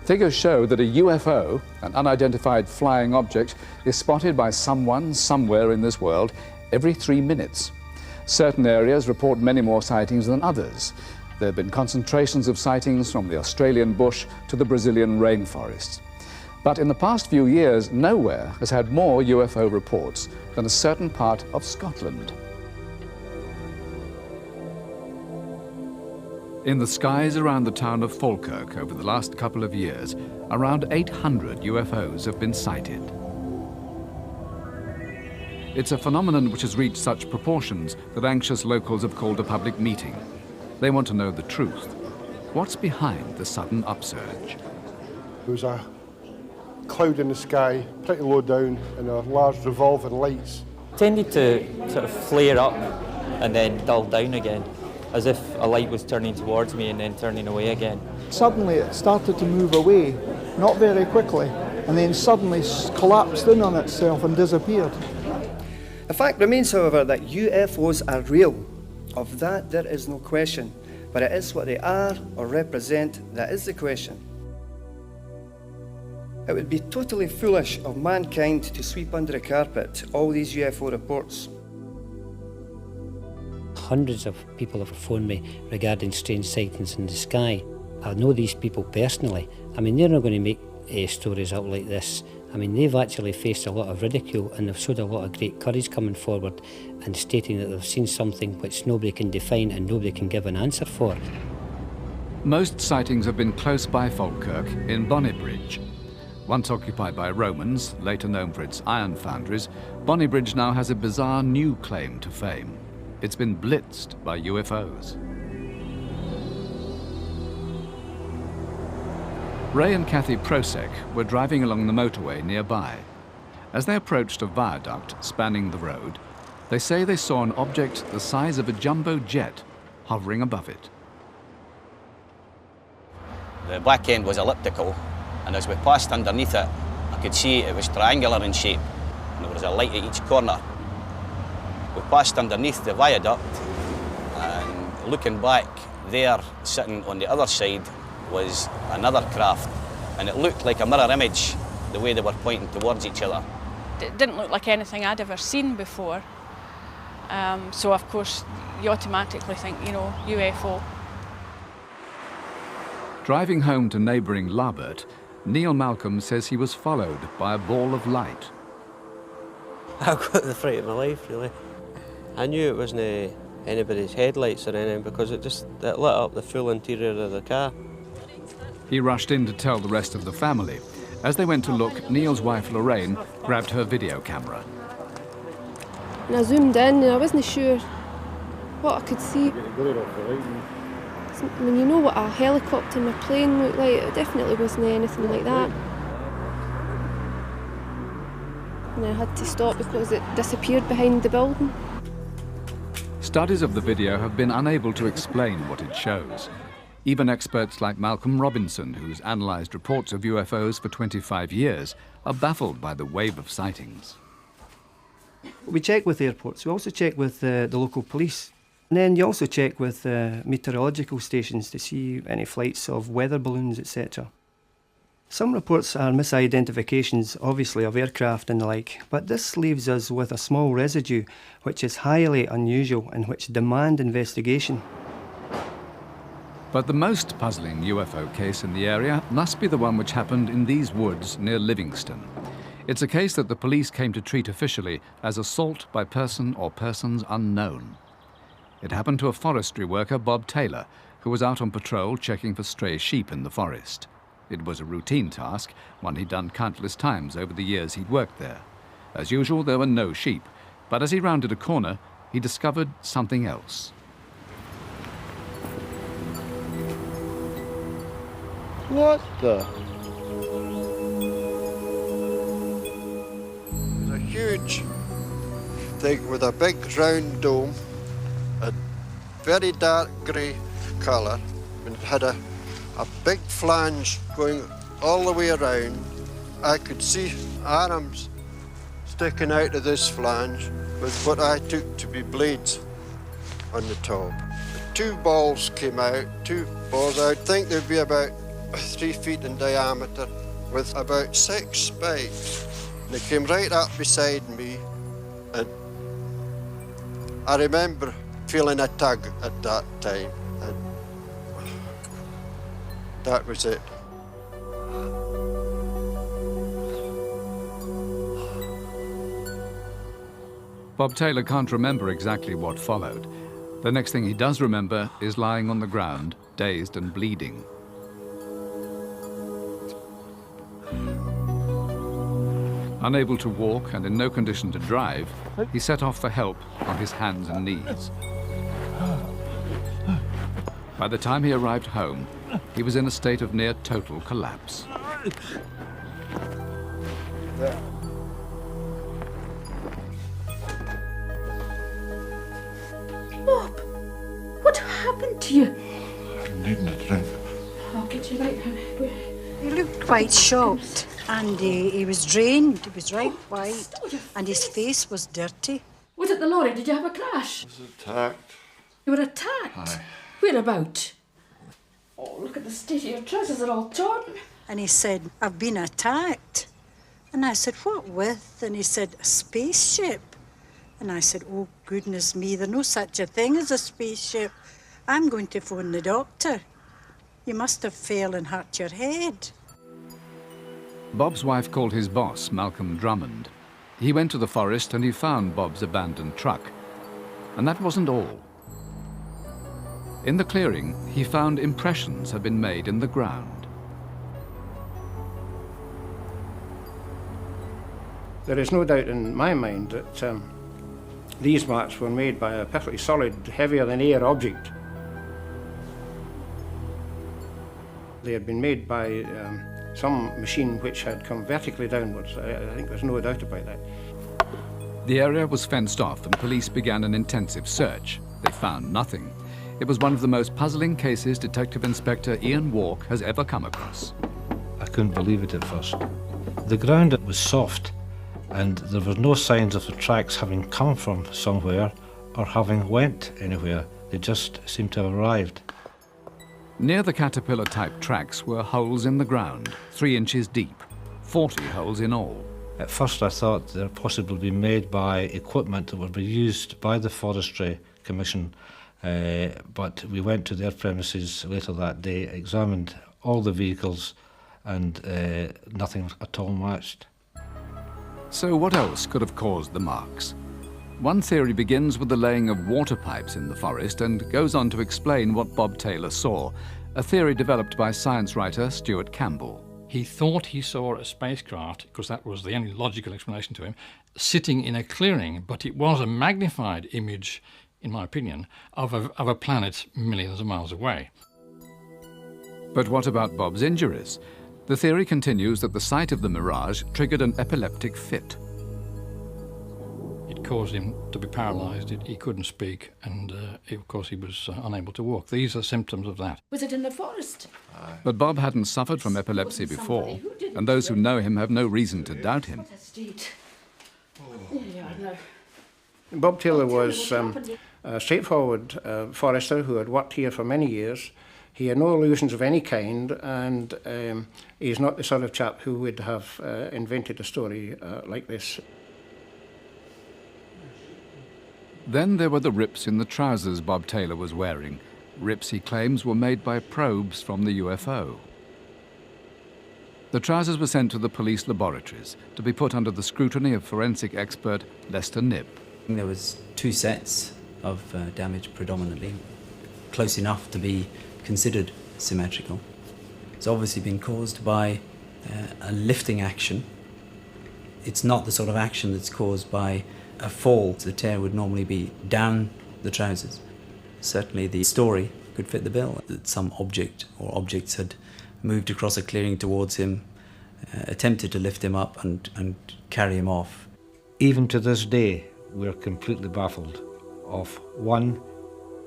Figures show that a UFO, an unidentified flying object, is spotted by someone somewhere in this world every 3 minutes. Certain areas report many more sightings than others. There have been concentrations of sightings from the Australian bush to the Brazilian rainforests. But in the past few years, nowhere has had more UFO reports than a certain part of Scotland. In the skies around the town of Falkirk over the last couple of years, around 800 UFOs have been sighted. It's a phenomenon which has reached such proportions that anxious locals have called a public meeting. They want to know the truth. What's behind the sudden upsurge? There was a cloud in the sky, pretty low down, and a large revolving lights. Tended to sort of flare up and then dull down again, as if a light was turning towards me and then turning away again. Suddenly it started to move away, not very quickly, and then suddenly collapsed in on itself and disappeared. The fact remains, however, that UFOs are real. Of that there is no question, but it is what they are or represent that is the question. It would be totally foolish of mankind to sweep under the carpet all these UFO reports. Hundreds of people have phoned me regarding strange sightings in the sky. I know these people personally. I mean, they're not going to make stories up like this. I mean, they've actually faced a lot of ridicule and they've showed a lot of great courage coming forward and stating that they've seen something which nobody can define and nobody can give an answer for. Most sightings have been close by Falkirk in Bonnybridge. Once occupied by Romans, later known for its iron foundries, Bonnybridge now has a bizarre new claim to fame. It's been blitzed by UFOs. Ray and Kathy Prosek were driving along the motorway nearby. As they approached a viaduct spanning the road, they say they saw an object the size of a jumbo jet hovering above it. The back end was elliptical, and as we passed underneath it, I could see it was triangular in shape, and there was a light at each corner. We passed underneath the viaduct, and looking back, there, sitting on the other side, was another craft, and it looked like a mirror image, the way they were pointing towards each other. It didn't look like anything I'd ever seen before, so of course you automatically think, you know, UFO. Driving home to neighbouring Larbert, Neil Malcolm says he was followed by a ball of light. I got the fright of my life, really. I knew it wasn't anybody's headlights or anything because it lit up the full interior of the car. He rushed in to tell the rest of the family. As they went to look, Neil's wife Lorraine grabbed her video camera. And I zoomed in and I wasn't sure what I could see. I mean, you know what a helicopter and a plane looked like, it definitely wasn't anything like that. And I had to stop because it disappeared behind the building. Studies of the video have been unable to explain what it shows. Even experts like Malcolm Robinson, who's analysed reports of UFOs for 25 years, are baffled by the wave of sightings. We check with airports, we also check with the local police. And then you also check with meteorological stations to see any flights of weather balloons, etc. Some reports are misidentifications, obviously, of aircraft and the like, but this leaves us with a small residue which is highly unusual and which demand investigation. But the most puzzling UFO case in the area must be the one which happened in these woods near Livingston. It's a case that the police came to treat officially as assault by person or persons unknown. It happened to a forestry worker, Bob Taylor, who was out on patrol checking for stray sheep in the forest. It was a routine task, one he'd done countless times over the years he'd worked there. As usual, there were no sheep, but as he rounded a corner, he discovered something else. What the? It was a huge thing with a big round dome, a very dark grey colour, and it had a big flange going all the way around. I could see arms sticking out of this flange with what I took to be blades on the top. The two balls came out, two balls. I would think they'd be about 3 feet in diameter with about 6 spikes. And it came right up beside me, and I remember feeling a tug at that time, and that was it. Bob Taylor can't remember exactly what followed. The next thing he does remember is lying on the ground, dazed and bleeding. Unable to walk and in no condition to drive, he set off for help on his hands and knees. By the time he arrived home, he was in a state of near total collapse. Bob, what happened to you? I'm needing a drink. I'll get you right. He looked quite shocked, and he was drained. He was right white, and his face was dirty. Was it the lorry? Did you have a crash? I was attacked. You were attacked? Aye. Whereabout? Oh, look at the state of your trousers, are all torn. And he said, I've been attacked. And I said, what with? And he said, a spaceship. And I said, oh, goodness me, there's no such a thing as a spaceship. I'm going to phone the doctor. You must have fell and hurt your head. Bob's wife called his boss, Malcolm Drummond. He went to the forest and he found Bob's abandoned truck. And that wasn't all. In the clearing, he found impressions had been made in the ground. There is no doubt in my mind that these marks were made by a perfectly solid, heavier-than-air object. They had been made by some machine which had come vertically downwards. I think there's no doubt about that. The area was fenced off and police began an intensive search. They found nothing. It was one of the most puzzling cases Detective Inspector Ian Walk has ever come across. I couldn't believe it at first. The ground was soft, and there were no signs of the tracks having come from somewhere or having went anywhere. They just seemed to have arrived. Near the caterpillar-type tracks were holes in the ground, 3 inches deep, 40 holes in all. At first I thought they were possibly being made by equipment that would be used by the Forestry Commission, but we went to their premises later that day, examined all the vehicles, and nothing at all matched. So what else could have caused the marks? One theory begins with the laying of water pipes in the forest and goes on to explain what Bob Taylor saw, a theory developed by science writer Stuart Campbell. He thought he saw a spacecraft, because that was the only logical explanation to him, sitting in a clearing, but it was a magnified image, in my opinion, of a planet millions of miles away. But what about Bob's injuries? The theory continues that the sight of the mirage triggered an epileptic fit. It caused him to be paralysed, he couldn't speak, and of course he was unable to walk. These are symptoms of that. Was it in the forest? But Bob hadn't suffered from epilepsy before, and those who know him have no reason to doubt him. Bob Taylor was a straightforward forester who had worked here for many years. He had no illusions of any kind, and he's not the sort of chap who would have invented a story like this. Then there were the rips in the trousers Bob Taylor was wearing. Rips, he claims, were made by probes from the UFO. The trousers were sent to the police laboratories to be put under the scrutiny of forensic expert Lester Knibb. There was 2 sets of damage predominantly, close enough to be considered symmetrical. It's obviously been caused by a lifting action. It's not the sort of action that's caused by a fall. The tear would normally be down the trousers. Certainly the story could fit the bill, that some object or objects had moved across a clearing towards him, attempted to lift him up and carry him off. Even to this day, we're completely baffled of 1,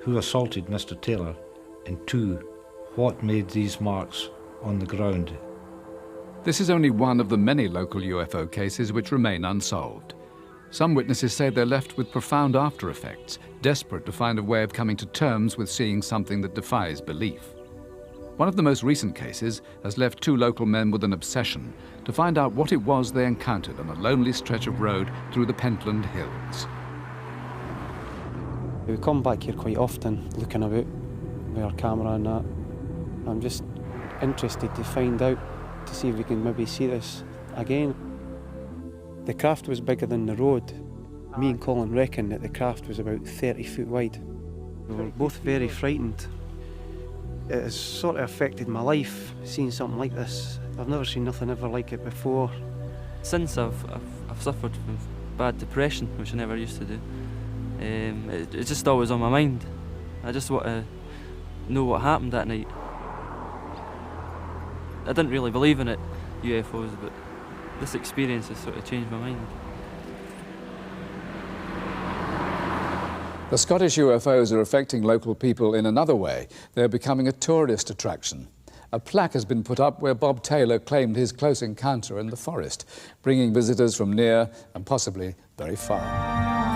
who assaulted Mr. Taylor, and 2, what made these marks on the ground. This is only one of the many local UFO cases which remain unsolved. Some witnesses say they're left with profound after effects, desperate to find a way of coming to terms with seeing something that defies belief. One of the most recent cases has left 2 local men with an obsession to find out what it was they encountered on a lonely stretch of road through the Pentland Hills. We come back here quite often, looking about with our camera and that. I'm just interested to find out, to see if we can maybe see this again. The craft was bigger than the road. Me and Colin reckon that the craft was about 30 foot wide. We were both very frightened. It has sort of affected my life, seeing something like this. I've never seen nothing ever like it before. Since I've suffered from bad depression, which I never used to do, it's just always on my mind. I just want to know what happened that night. I didn't really believe in it, UFOs, but this experience has sort of changed my mind. The Scottish UFOs are affecting local people in another way. They're becoming a tourist attraction. A plaque has been put up where Bob Taylor claimed his close encounter in the forest, bringing visitors from near and possibly very far.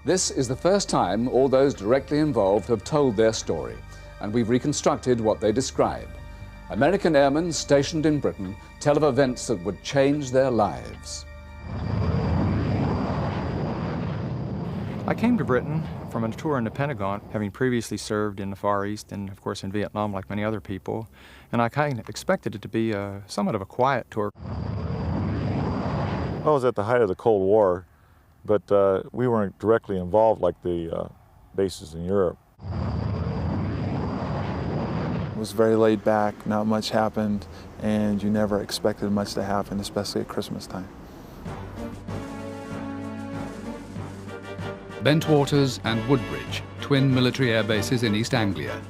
This is the first time all those directly involved have told their story, and we've reconstructed what they describe. American airmen stationed in Britain tell of events that would change their lives. I came to Britain from a tour in the Pentagon, having previously served in the Far East and, of course, in Vietnam like many other people, and I kind of expected it to be somewhat of a quiet tour. I was at the height of the Cold War, but we weren't directly involved like the bases in Europe. It was very laid back, not much happened, and you never expected much to happen, especially at Christmas time. Bentwaters and Woodbridge, twin military air bases in East Anglia.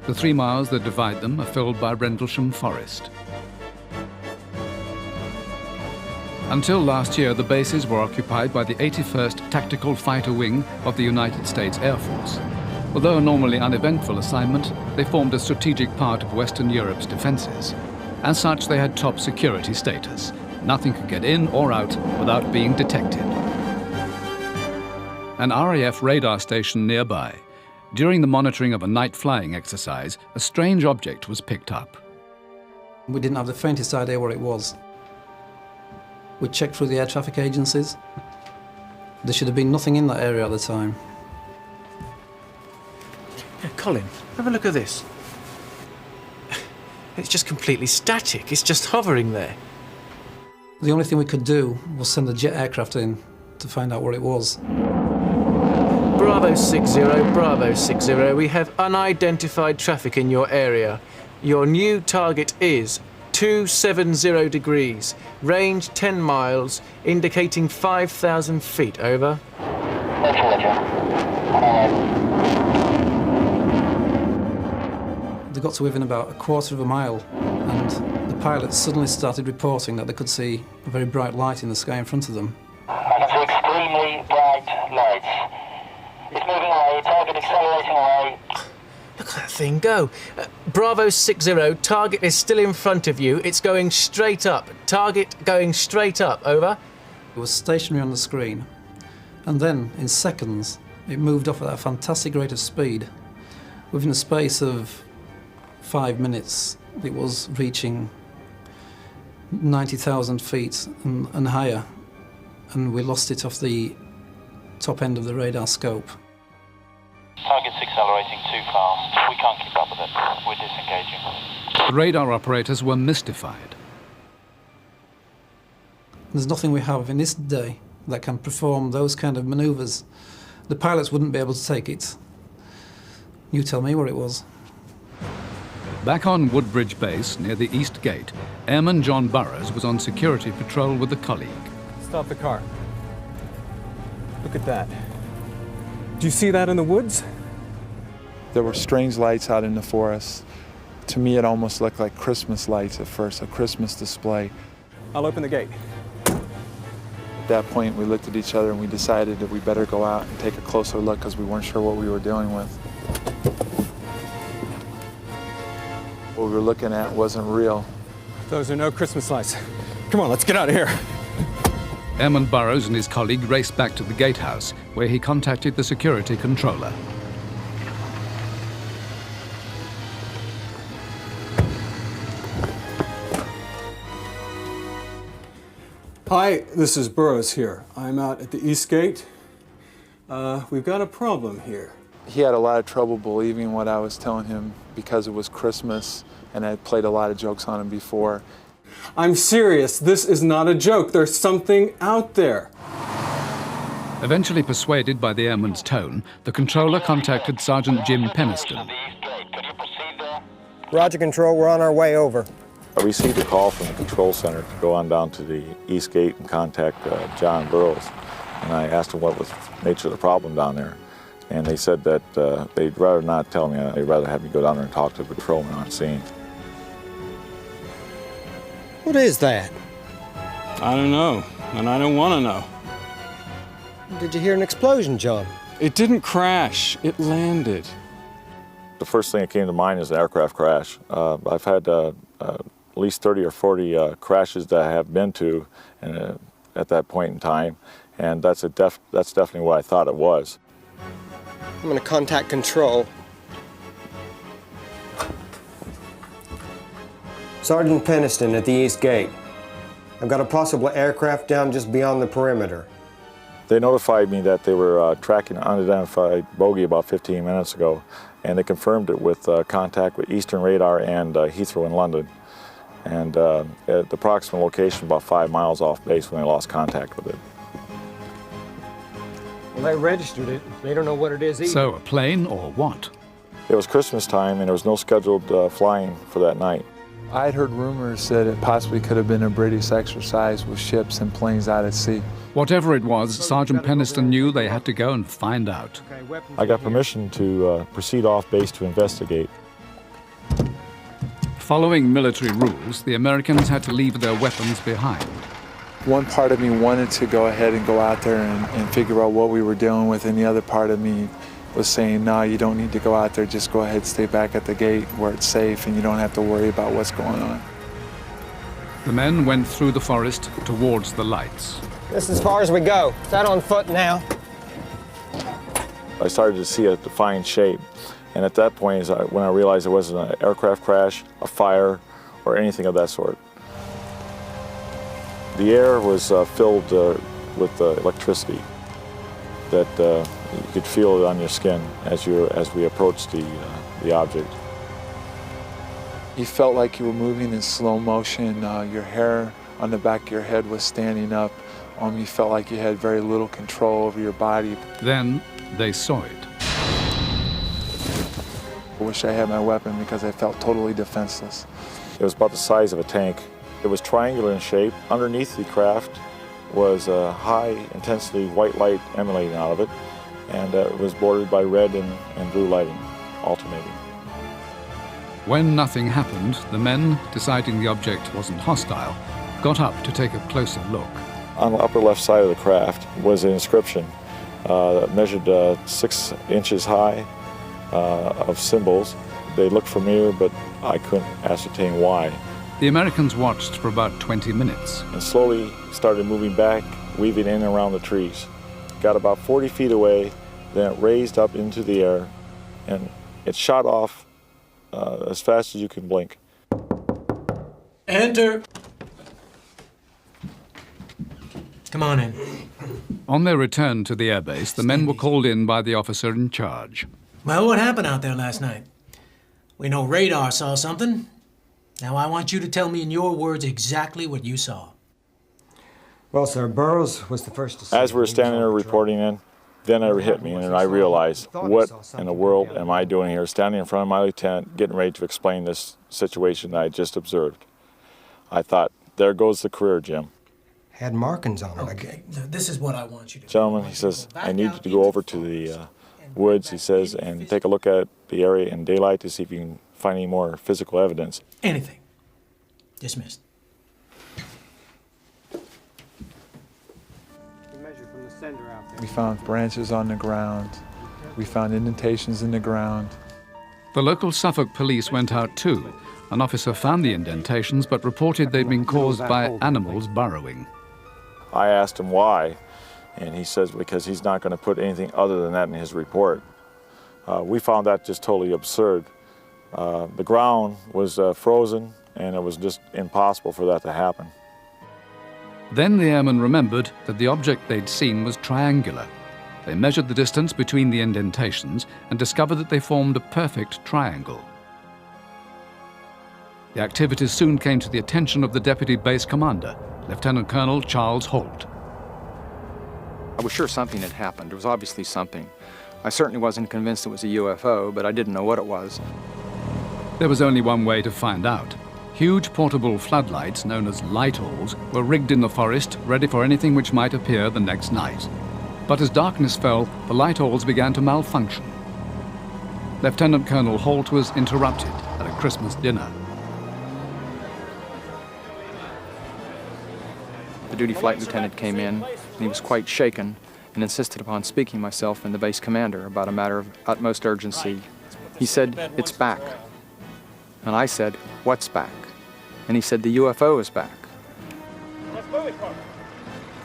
The 3 miles that divide them are filled by Rendlesham Forest. Until last year, the bases were occupied by the 81st Tactical Fighter Wing of the United States Air Force. Although a normally uneventful assignment, they formed a strategic part of Western Europe's defences. As such, they had top security status. Nothing could get in or out without being detected. An RAF radar station nearby. During the monitoring of a night flying exercise, a strange object was picked up. We didn't have the faintest idea what it was. We checked through the air traffic agencies. There should have been nothing in that area at the time. Yeah, Colin, have a look at this. It's just completely static. It's just hovering there. The only thing we could do was send a jet aircraft in to find out what it was. Bravo 60, Bravo 60. We have unidentified traffic in your area. Your new target is 270 degrees, range 10 miles, indicating 5,000 feet, over. They got to within about a quarter of a mile, and the pilots suddenly started reporting that they could see a very bright light in the sky in front of them. I can see extremely bright lights. It's moving away, target accelerating away. Look at that thing go. Bravo 60, target is still in front of you. It's going straight up. Target going straight up, over. It was stationary on the screen, and then, in seconds, it moved off at a fantastic rate of speed. Within a space of 5 minutes, it was reaching 90,000 feet and higher, and we lost it off the top end of the radar scope. Target's accelerating too fast. We can't keep up with it. We're disengaging. The radar operators were mystified. There's nothing we have in this day that can perform those kind of manoeuvres. The pilots wouldn't be able to take it. You tell me what it was. Back on Woodbridge Base, near the East Gate, Airman John Burrows was on security patrol with a colleague. Stop the car. Look at that. Do you see that in the woods? There were strange lights out in the forest. To me, it almost looked like Christmas lights at first, a Christmas display. I'll open the gate. At that point, we looked at each other and we decided that we better go out and take a closer look because we weren't sure what we were dealing with. What we were looking at wasn't real. Those are no Christmas lights. Come on, let's get out of here. Airman Burrows and his colleague raced back to the gatehouse, where he contacted the security controller. Hi, this is Burrows here. I'm out at the East Gate. We've got a problem here. He had a lot of trouble believing what I was telling him because it was Christmas and I had played a lot of jokes on him before. I'm serious. This is not a joke. There's something out there. Eventually persuaded by the airman's tone, the controller contacted Sergeant Jim Peniston. Roger, Control. We're on our way over. I received a call from the control center to go on down to the East Gate and contact John Burrows. And I asked him what was the nature of the problem down there. And they said that they'd rather not tell me. They'd rather have me go down there and talk to the patrolman on scene. What is that? I don't know, and I don't want to know. Did you hear an explosion, John? It didn't crash. It landed. The first thing that came to mind is an aircraft crash. I've had at least 30 or 40 crashes that I have been to at that point in time, and that's definitely what I thought it was. I'm going to contact Control. Sergeant Peniston at the East Gate. I've got a possible aircraft down just beyond the perimeter. They notified me that they were tracking an unidentified bogey about 15 minutes ago, and they confirmed it with contact with Eastern Radar and Heathrow in London. And at the approximate location, about 5 miles off base, when they lost contact with it. Well, they registered it. They don't know what it is either. So, a plane or what? It was Christmas time, and there was no scheduled flying for that night. I had heard rumors that it possibly could have been a British exercise with ships and planes out at sea. Whatever it was, Sergeant Peniston knew they had to go and find out. I got permission to proceed off base to investigate. Following military rules, the Americans had to leave their weapons behind. One part of me wanted to go ahead and go out there and figure out what we were dealing with, and the other part of me was saying, no, you don't need to go out there, just go ahead, stay back at the gate where it's safe and you don't have to worry about what's going on. The men went through the forest towards the lights. This is as far as we go. It's out on foot now. I started to see a defined shape, and at that point is when I realized it wasn't an aircraft crash, a fire, or anything of that sort. The air was filled with electricity that you could feel it on your skin as we approached the object. You felt like you were moving in slow motion. Your hair on the back of your head was standing up. You felt like you had very little control over your body. Then they saw it. I wish I had my weapon because I felt totally defenseless. It was about the size of a tank. It was triangular in shape. Underneath the craft was a high-intensity white light emanating out of it, and it was bordered by red and blue lighting, alternating. When nothing happened, the men, deciding the object wasn't hostile, got up to take a closer look. On the upper left side of the craft was an inscription that measured 6 inches high of symbols. They looked familiar, but I couldn't ascertain why. The Americans watched for about 20 minutes. And slowly started moving back, weaving in and around the trees. Got about 40 feet away, then it raised up into the air, and it shot off as fast as you can blink. Enter. Come on in. On their return to the airbase, the men were called in by the officer in charge. Well, what happened out there last night? We know radar saw something. Now I want you to tell me in your words exactly what you saw. Well, sir, Burrows was the first to see. As we were standing there reporting in, then it hit me, and I realized, what in the world am I doing here, standing in front of my lieutenant, getting ready to explain this situation that I just observed. I thought, there goes the career, Jim. Had markings on it. Okay, this is what I want you to do. Gentlemen, he says, I need you to go over to the woods, he says, and take a look at the area in daylight to see if you can find any more physical evidence. We found branches on the ground. We found indentations in the ground. The local Suffolk police went out too. An officer found the indentations but reported they'd been caused by animals burrowing. I asked him why, and he says because he's not going to put anything other than that in his report. We found that just totally absurd. The ground was frozen, and it was just impossible for that to happen. Then the airmen remembered that the object they'd seen was triangular. They measured the distance between the indentations and discovered that they formed a perfect triangle. The activities soon came to the attention of the Deputy Base Commander, Lieutenant Colonel Charles Holt. I was sure something had happened. There was obviously something. I certainly wasn't convinced it was a UFO, but I didn't know what it was. There was only one way to find out. Huge portable floodlights, known as light-alls, were rigged in the forest, ready for anything which might appear the next night. But as darkness fell, the light-alls began to malfunction. Lieutenant Colonel Holt was interrupted at a Christmas dinner. The duty flight lieutenant came in, and he was quite shaken and insisted upon speaking myself and the base commander about a matter of utmost urgency. He said, "It's back." And I said, "What's back?" And he said, "The UFO is back."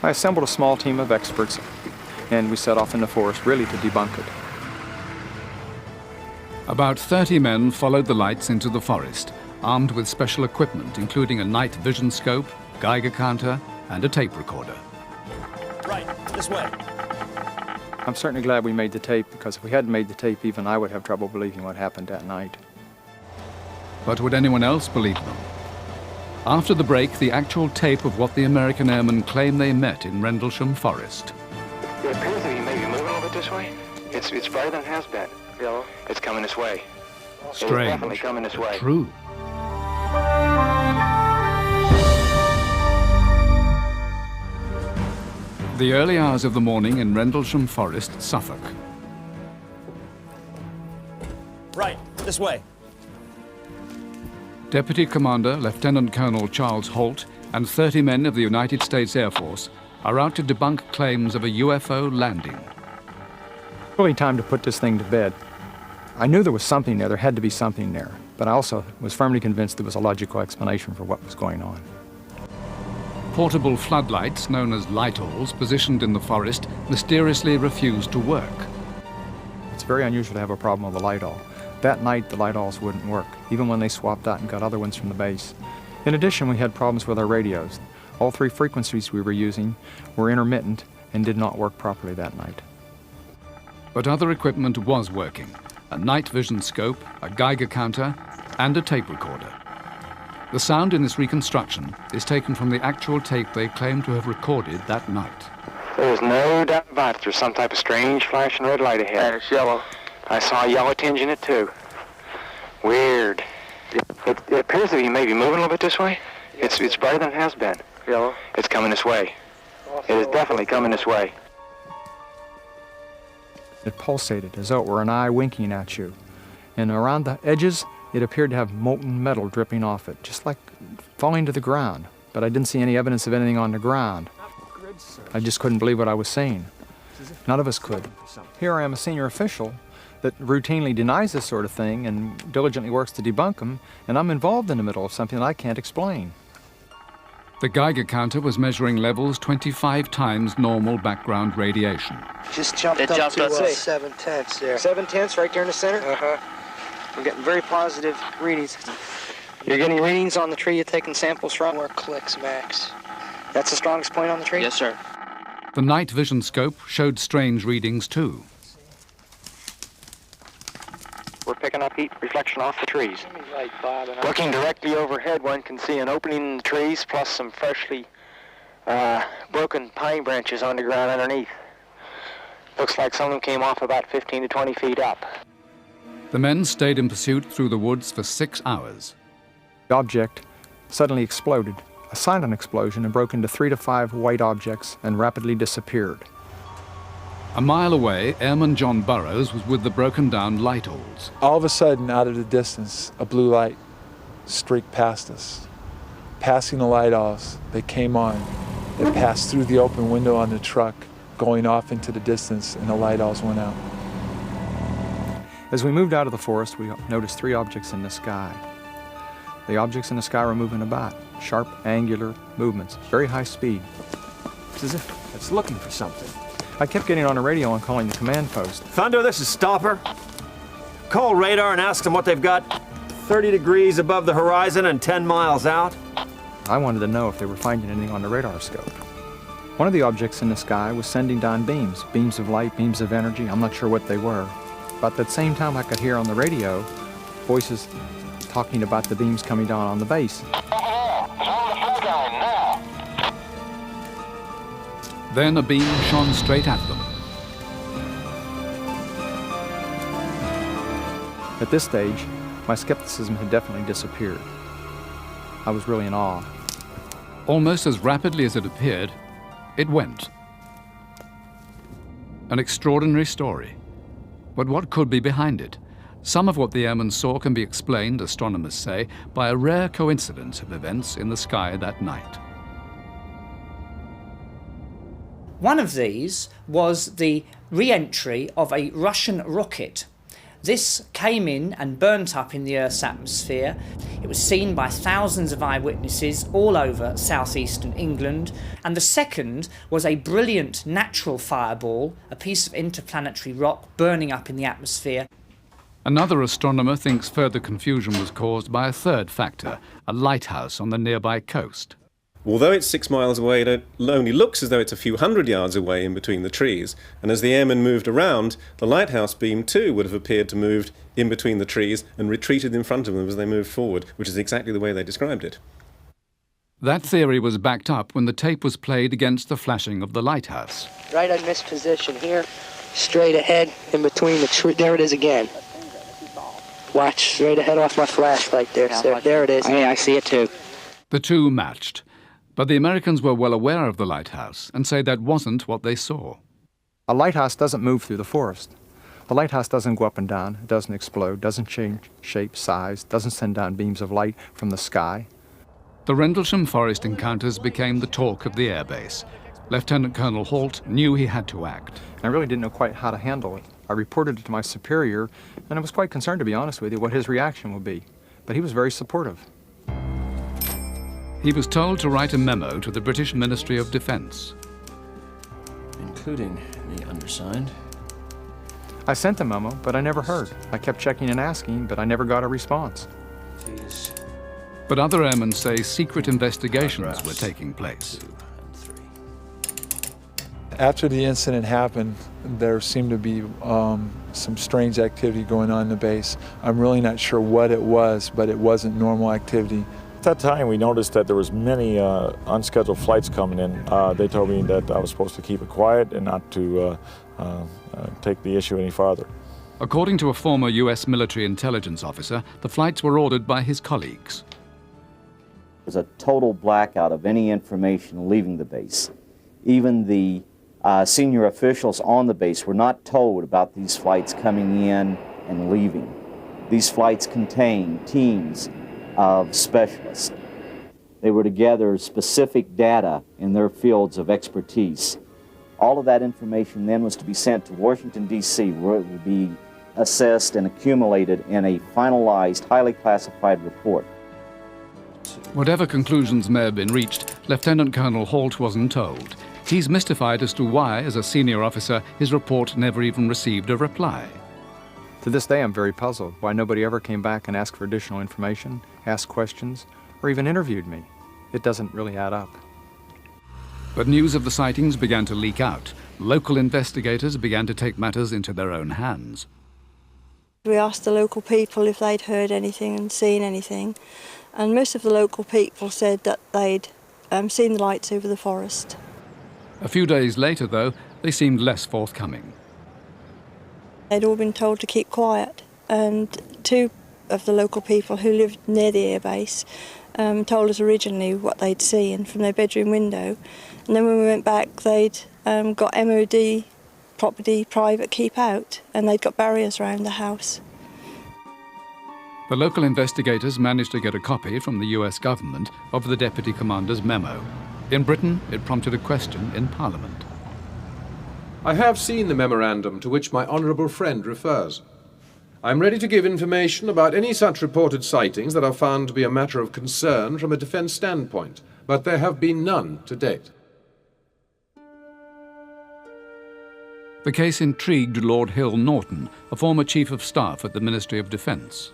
I assembled a small team of experts, and we set off in the forest really to debunk it. About 30 men followed the lights into the forest, armed with special equipment, including a night vision scope, Geiger counter, and a tape recorder. Right, this way. I'm certainly glad we made the tape, because if we hadn't made the tape, even I would have trouble believing what happened that night. But would anyone else believe them? After the break, the actual tape of what the American airmen claim they met in Rendlesham Forest. It appears that he may be moving a little bit this way. It's brighter than it has been. Yellow. It's coming this way. Strange. It's definitely coming this way. True. The early hours of the morning in Rendlesham Forest, Suffolk. Right, this way. Deputy Commander Lieutenant Colonel Charles Holt and 30 men of the United States Air Force are out to debunk claims of a UFO landing. Really time to put this thing to bed. I knew there was something there had to be something there, but I also was firmly convinced there was a logical explanation for what was going on. Portable floodlights, known as light-alls, positioned in the forest, mysteriously refused to work. It's very unusual to have a problem with a light-all. That night, the light-alls wouldn't work, even when they swapped out and got other ones from the base. In addition, we had problems with our radios. All 3 frequencies we were using were intermittent and did not work properly that night. But other equipment was working. A night vision scope, a Geiger counter, and a tape recorder. The sound in this reconstruction is taken from the actual tape they claim to have recorded that night. There's no doubt about it. There's some type of strange flashing red light ahead. It's yellow. I saw a yellow tinge in it too. Weird. It appears that he may be moving a little bit this way. It's brighter than it has been. Yellow. It's coming this way. It is definitely coming this way. It pulsated as though it were an eye winking at you. And around the edges, it appeared to have molten metal dripping off it, just like falling to the ground. But I didn't see any evidence of anything on the ground. I just couldn't believe what I was seeing. None of us could. Here I am, a senior official that routinely denies this sort of thing and diligently works to debunk them, and I'm involved in the middle of something that I can't explain. The Geiger counter was measuring levels 25 times normal background radiation. Just jumped up to 7/10 there. 7/10 right there in the center? Uh-huh. We're getting very positive readings. You're getting readings on the tree you're taking samples from? Where clicks max. That's the strongest point on the tree? Yes, sir. The night vision scope showed strange readings too. We're picking up heat reflection off the trees. Looking directly overhead, one can see an opening in the trees plus some freshly broken pine branches on the ground underneath. Looks like some of them came off about 15 to 20 feet up. The men stayed in pursuit through the woods for 6 hours. The object suddenly exploded, a silent explosion, and broke into 3 to 5 white objects and rapidly disappeared. A mile away, Airman John Burroughs was with the broken-down light-alls. All of a sudden, out of the distance, a blue light streaked past us. Passing the light-alls, they came on. They passed through the open window on the truck, going off into the distance, and the light alls went out. As we moved out of the forest, we noticed 3 objects in the sky. The objects in the sky were moving about, sharp, angular movements, very high speed. It's as if it's looking for something. I kept getting on the radio and calling the command post. Thunder, this is Stopper. Call radar and ask them what they've got 30 degrees above the horizon and 10 miles out. I wanted to know if they were finding anything on the radar scope. One of the objects in the sky was sending down beams of light, beams of energy. I'm not sure what they were. But at the same time, I could hear on the radio voices talking about the beams coming down on the base. Then a beam shone straight at them. At this stage, my skepticism had definitely disappeared. I was really in awe. Almost as rapidly as it appeared, it went. An extraordinary story. But what could be behind it? Some of what the airmen saw can be explained, astronomers say, by a rare coincidence of events in the sky that night. One of these was the re-entry of a Russian rocket. This came in and burnt up in the Earth's atmosphere. It was seen by thousands of eyewitnesses all over southeastern England. And the second was a brilliant natural fireball, a piece of interplanetary rock burning up in the atmosphere. Another astronomer thinks further confusion was caused by a third factor, a lighthouse on the nearby coast. Although it's 6 miles away, it only looks as though it's a few hundred yards away in between the trees. And as the airmen moved around, the lighthouse beam too would have appeared to move in between the trees and retreated in front of them as they moved forward, which is exactly the way they described it. That theory was backed up when the tape was played against the flashing of the lighthouse. Right on this position here, straight ahead in between the tree. There it is again. Watch, straight ahead off my flashlight there, sir. There it is. Hey, I see it too. The two matched. But the Americans were well aware of the lighthouse and say that wasn't what they saw. A lighthouse doesn't move through the forest. The lighthouse doesn't go up and down, it doesn't explode, doesn't change shape, size, doesn't send down beams of light from the sky. The Rendlesham forest encounters became the talk of the airbase. Lieutenant Colonel Holt knew he had to act. I really didn't know quite how to handle it. I reported it to my superior, and I was quite concerned, to be honest with you, what his reaction would be. But he was very supportive. He was told to write a memo to the British Ministry of Defence. Including the undersigned. I sent the memo, but I never heard. I kept checking and asking, but I never got a response. Please. But other airmen say secret investigations were taking place. After the incident happened, there seemed to be some strange activity going on in the base. I'm really not sure what it was, but it wasn't normal activity. At that time, we noticed that there was many unscheduled flights coming in. They told me that I was supposed to keep it quiet and not to take the issue any farther. According to a former U.S. military intelligence officer, the flights were ordered by his colleagues. There was a total blackout of any information leaving the base. Even the senior officials on the base were not told about these flights coming in and leaving. These flights contained teams of specialists. They were to gather specific data in their fields of expertise. All of that information then was to be sent to Washington, D.C., where it would be assessed and accumulated in a finalized, highly classified report. Whatever conclusions may have been reached, Lieutenant Colonel Holt wasn't told. He's mystified as to why, as a senior officer, his report never even received a reply. To this day, I'm very puzzled why nobody ever came back and asked for additional information, asked questions, or even interviewed me. It doesn't really add up. But news of the sightings began to leak out. Local investigators began to take matters into their own hands. We asked the local people if they'd heard anything and seen anything, and most of the local people said that they'd seen the lights over the forest. A few days later, though, they seemed less forthcoming. They'd all been told to keep quiet, and two of the local people who lived near the airbase told us originally what they'd seen from their bedroom window, and then when we went back they'd got MOD property private keep out, and they'd got barriers around the house. The local investigators managed to get a copy from the US government of the Deputy Commander's memo. In Britain, it prompted a question in Parliament. I have seen the memorandum to which my honourable friend refers. I'm ready to give information about any such reported sightings that are found to be a matter of concern from a defence standpoint, but there have been none to date. The case intrigued Lord Hill Norton, a former Chief of Staff at the Ministry of Defence.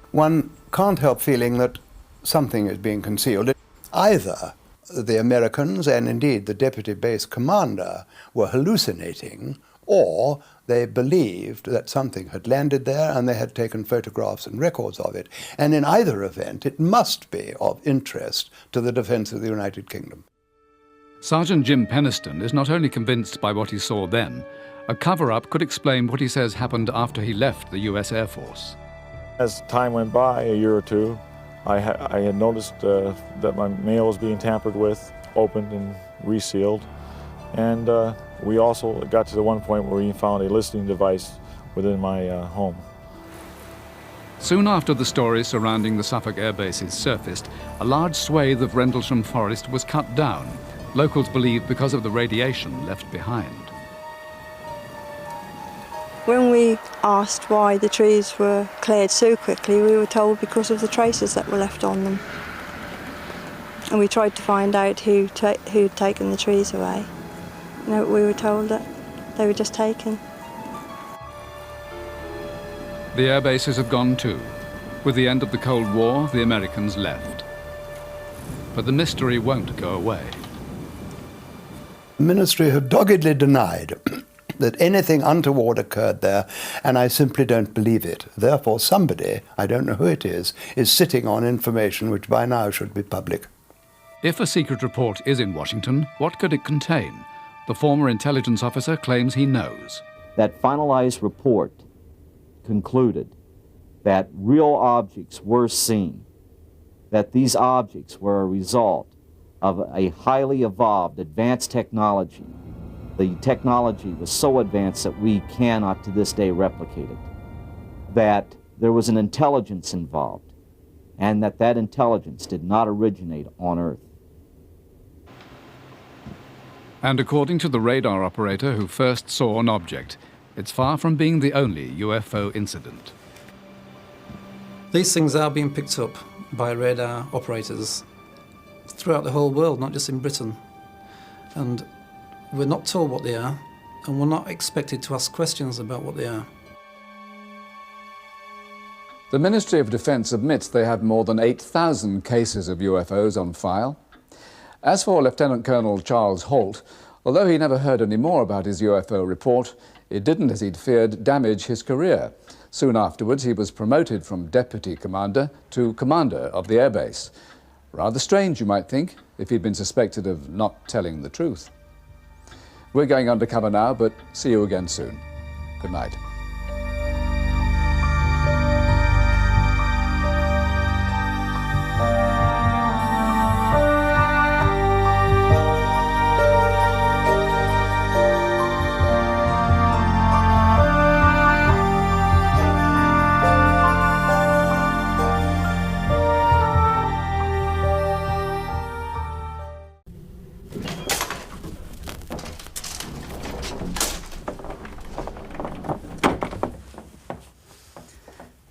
One can't help feeling that something is being concealed. Either the Americans and indeed the Deputy Base Commander were hallucinating, or they believed that something had landed there and they had taken photographs and records of it. And in either event, it must be of interest to the defence of the United Kingdom. Sergeant Jim Penniston is not only convinced by what he saw then, a cover-up could explain what he says happened after he left the US Air Force. As time went by, a year or two, I had noticed that my mail was being tampered with, opened and resealed. And we also got to the one point where we found a listening device within my home. Soon after the stories surrounding the Suffolk air bases surfaced, a large swathe of Rendlesham forest was cut down. Locals believed because of the radiation left behind. When we asked why the trees were cleared so quickly, we were told because of the traces that were left on them. And we tried to find out who'd taken the trees away. No, we were told that they were just taken. The air bases have gone too. With the end of the Cold War, the Americans left. But the mystery won't go away. The Ministry have doggedly denied that anything untoward occurred there, and I simply don't believe it. Therefore, somebody, I don't know who it is sitting on information which by now should be public. If a secret report is in Washington, what could it contain? The former intelligence officer claims he knows. That finalized report concluded that real objects were seen, that these objects were a result of a highly evolved, advanced technology. The technology was so advanced that we cannot to this day replicate it. That there was an intelligence involved, and that intelligence did not originate on Earth. And according to the radar operator who first saw an object, it's far from being the only UFO incident. These things are being picked up by radar operators throughout the whole world, not just in Britain. And we're not told what they are, and we're not expected to ask questions about what they are. The Ministry of Defence admits they have more than 8,000 cases of UFOs on file. As for Lieutenant Colonel Charles Holt, although he never heard any more about his UFO report, it didn't, as he'd feared, damage his career. Soon afterwards, he was promoted from Deputy Commander to Commander of the airbase. Rather strange, you might think, if he'd been suspected of not telling the truth. We're going undercover now, but see you again soon. Good night.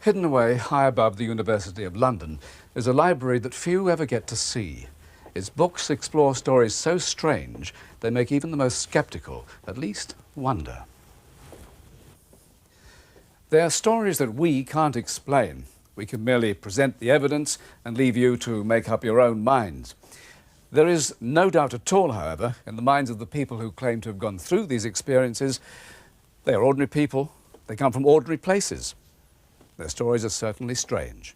Hidden away high above the University of London is a library that few ever get to see. Its books explore stories so strange they make even the most skeptical at least wonder. They are stories that we can't explain. We can merely present the evidence and leave you to make up your own minds. There is no doubt at all, however, in the minds of the people who claim to have gone through these experiences, they are ordinary people, they come from ordinary places. Their stories are certainly strange,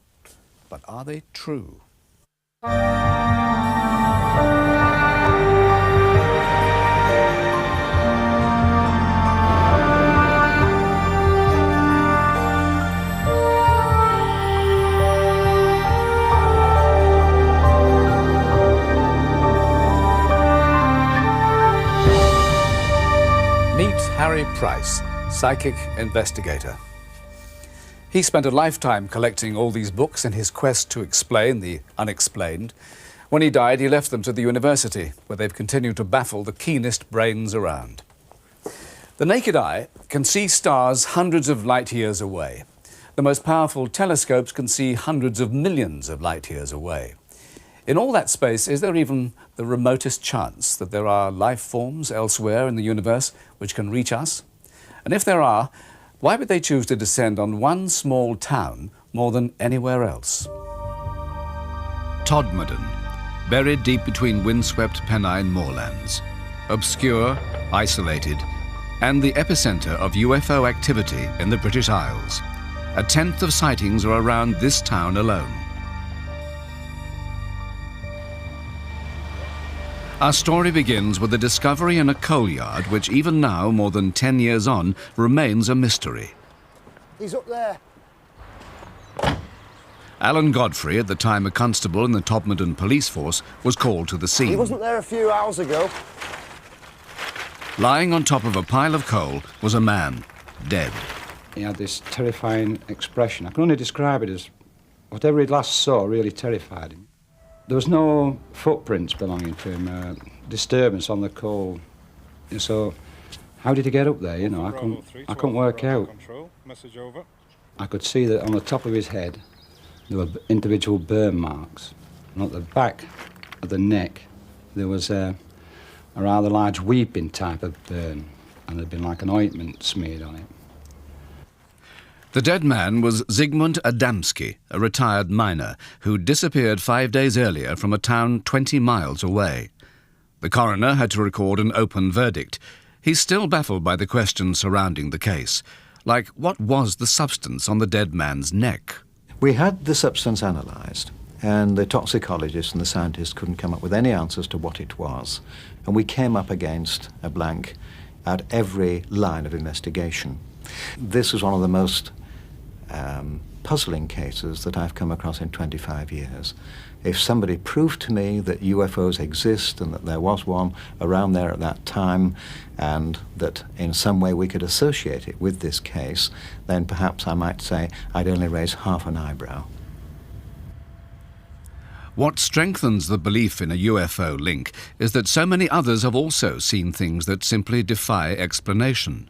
but are they true? Meet Harry Price, psychic investigator. He spent a lifetime collecting all these books in his quest to explain the unexplained. When he died, he left them to the university, where they've continued to baffle the keenest brains around. The naked eye can see stars hundreds of light years away. The most powerful telescopes can see hundreds of millions of light years away. In all that space, is there even the remotest chance that there are life forms elsewhere in the universe which can reach us? And if there are, why would they choose to descend on one small town more than anywhere else? Todmorden, buried deep between windswept Pennine moorlands, obscure, isolated, and the epicenter of UFO activity in the British Isles. A tenth of sightings are around this town alone. Our story begins with a discovery in a coal yard which even now, more than 10 years on, remains a mystery. He's up there. Alan Godfrey, at the time a constable in the Todmorden police force, was called to the scene. He wasn't there a few hours ago. Lying on top of a pile of coal was a man, dead. He had this terrifying expression. I can only describe it as whatever he'd last saw really terrified him. There was no footprints belonging to him, disturbance on the coal. So how did he get up there, you know? I couldn't work out. Message over. I could see that on the top of his head there were individual burn marks. And at the back of the neck there was a rather large weeping type of burn, and there'd been like an ointment smeared on it. The dead man was Zygmunt Adamski, a retired miner, who disappeared 5 days earlier from a town 20 miles away. The coroner had to record an open verdict. He's still baffled by the questions surrounding the case, like what was the substance on the dead man's neck? We had the substance analysed, and the toxicologists and the scientists couldn't come up with any answers to what it was. And we came up against a blank at every line of investigation. This was one of the most puzzling cases that I've come across in 25 years. If somebody proved to me that UFOs exist and that there was one around there at that time, and that in some way we could associate it with this case, then perhaps I might say I'd only raise half an eyebrow. What strengthens the belief in a UFO link is that so many others have also seen things that simply defy explanation.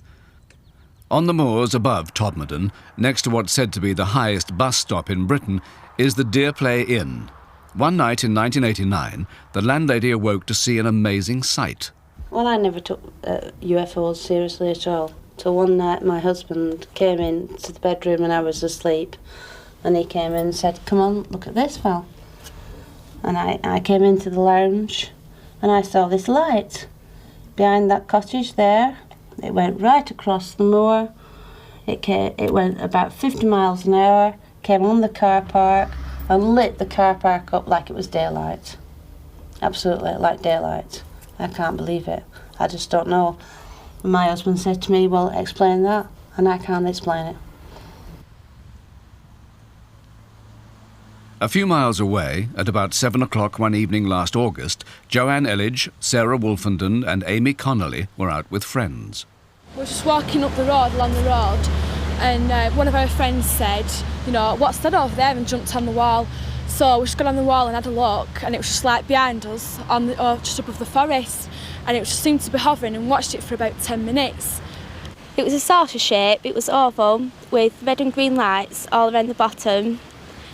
On the moors above Todmorden, next to what's said to be the highest bus stop in Britain, is the Deerplay Inn. One night in 1989, the landlady awoke to see an amazing sight. Well, I never took UFOs seriously at all. Till one night my husband came into the bedroom and I was asleep, and he came in and said, "Come on, look at this, Val." And I came into the lounge and I saw this light behind that cottage there. It went right across the moor. It went about 50 miles an hour, came on the car park and lit the car park up like it was daylight. Absolutely, like daylight. I can't believe it. I just don't know. And my husband said to me, "Well, explain that," and I can't explain it. A few miles away, at about 7 o'clock one evening last August, Joanne Elledge, Sarah Wolfenden and Amy Connolly were out with friends. We're just walking up the road, along the road, and one of our friends said, "You know, what's that over there?" and jumped on the wall. So we just got on the wall and had a look, and it was just like behind us, just above the forest, and it just seemed to be hovering, and watched it for about 10 minutes. It was a saucer shape, it was oval, with red and green lights all around the bottom,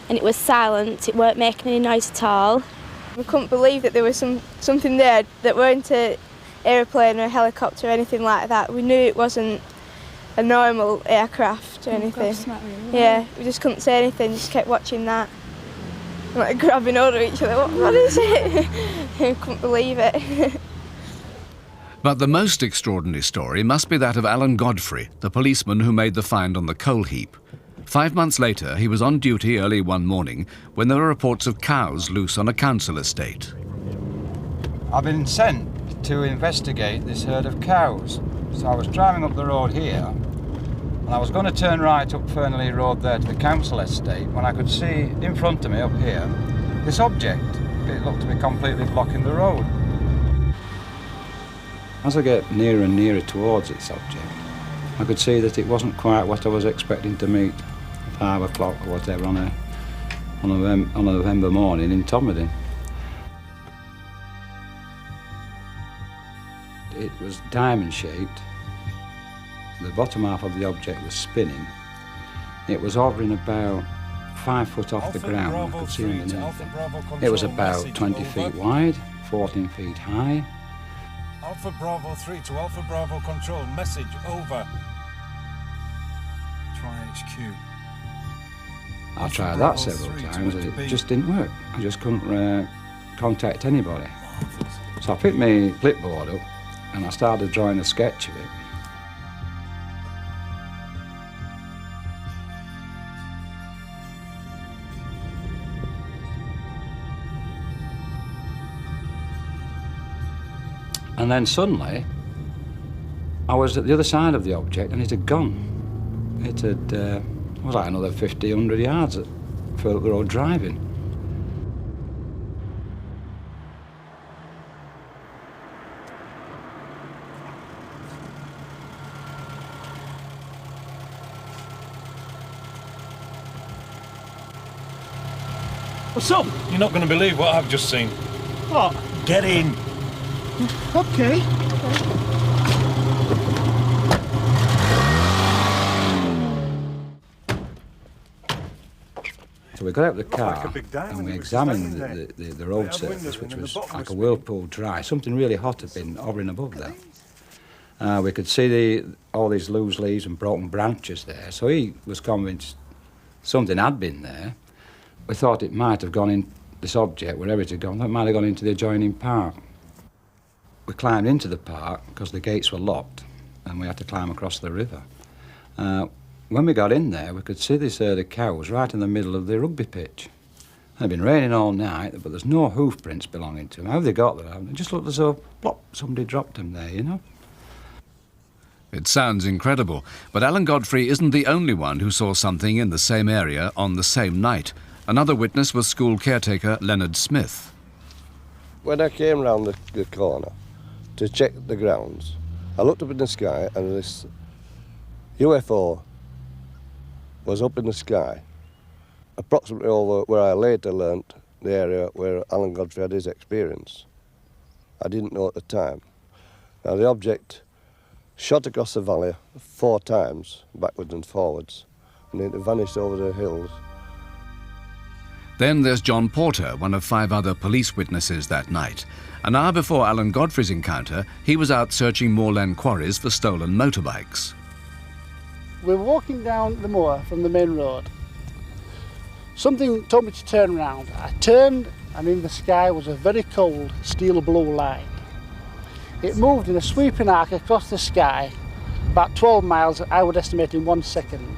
and it was silent, it weren't making any noise at all. We couldn't believe that there was something there that weren't an aeroplane or a helicopter or anything like that. We knew it wasn't a normal aircraft or anything. Yeah, we just couldn't say anything, just kept watching that. Like grabbing hold of each other, what is it? We couldn't believe it. But the most extraordinary story must be that of Alan Godfrey, the policeman who made the find on the coal heap. 5 months later, he was on duty early one morning when there were reports of cows loose on a council estate. I've been sent to investigate this herd of cows. So I was driving up the road here, and I was going to turn right up Fernley Road there to the council estate when I could see in front of me up here this object. It looked to be completely blocking the road. As I get nearer and nearer towards this object, I could see that it wasn't quite what I was expecting to meet at 5 o'clock or whatever on a November morning in Todmorden. It was diamond-shaped. The bottom half of the object was spinning. It was hovering about 5 foot off the ground. You could see underneath it. It was about 20 feet wide, 14 feet high. Alpha Bravo 3 to Alpha Bravo Control. Message over. Try HQ. I tried that several times and it just didn't work. I just couldn't contact anybody. So I picked my clipboard up and I started drawing a sketch of it. And then suddenly, I was at the other side of the object and it had gone. It had, was like another 50, 100 yards further up the road driving. What's up? You're not going to believe what I've just seen. What? Get in. Okay. So we got out of the car and we examined the road surface, which was like a whirlpool dry. Something really hot had been hovering above there. We could see all these loose leaves and broken branches there, so he was convinced something had been there. We thought it might have gone in, this object, wherever it had gone, it might have gone into the adjoining park. We climbed into the park because the gates were locked and we had to climb across the river. When we got in there, we could see this herd of cows right in the middle of the rugby pitch. It had been raining all night, but there's no hoof prints belonging to them. How they got there? It just looked as though, plop, somebody dropped them there, you know? It sounds incredible, but Alan Godfrey isn't the only one who saw something in the same area on the same night. Another witness was school caretaker Leonard Smith. When I came round the corner to check the grounds, I looked up in the sky and this UFO was up in the sky, approximately over where I later learnt the area where Alan Godfrey had his experience. I didn't know at the time. Now the object shot across the valley 4 times, backwards and forwards, and it vanished over the hills. Then there's John Porter, one of 5 other police witnesses that night. An hour before Alan Godfrey's encounter, he was out searching moorland quarries for stolen motorbikes. We were walking down the moor from the main road. Something told me to turn round. I turned and in the sky was a very cold steel blue light. It moved in a sweeping arc across the sky, about 12 miles, I would estimate, in 1 second.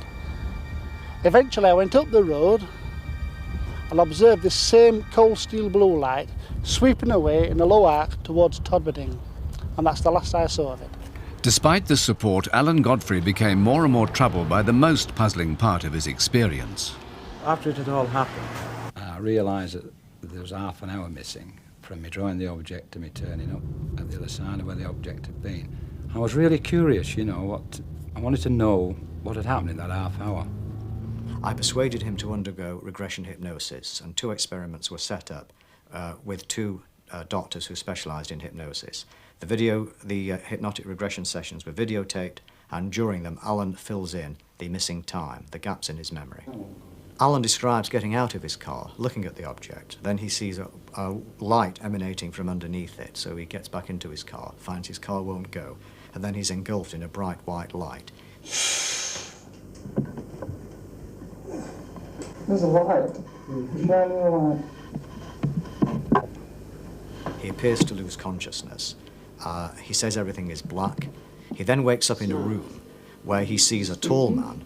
Eventually I went up the road and observed this same cold steel blue light sweeping away in a low arc towards Todmorden, and that's the last I saw of it. Despite this support, Alan Godfrey became more and more troubled by the most puzzling part of his experience. After it had all happened, I realised that there was half an hour missing from me drawing the object to me turning up at the other side of where the object had been. I was really curious, you know, I wanted to know what had happened in that half hour. I persuaded him to undergo regression hypnosis, and 2 experiments were set up with 2 doctors who specialised in hypnosis. The hypnotic regression sessions were videotaped, and during them Alan fills in the missing time, the gaps in his memory. Alan describes getting out of his car, looking at the object. Then he sees a light emanating from underneath it, so he gets back into his car, finds his car won't go, and then he's engulfed in a bright white light. There's a light. Shining a light. He appears to lose consciousness. He says everything is black. He then wakes up in a room where he sees a tall man.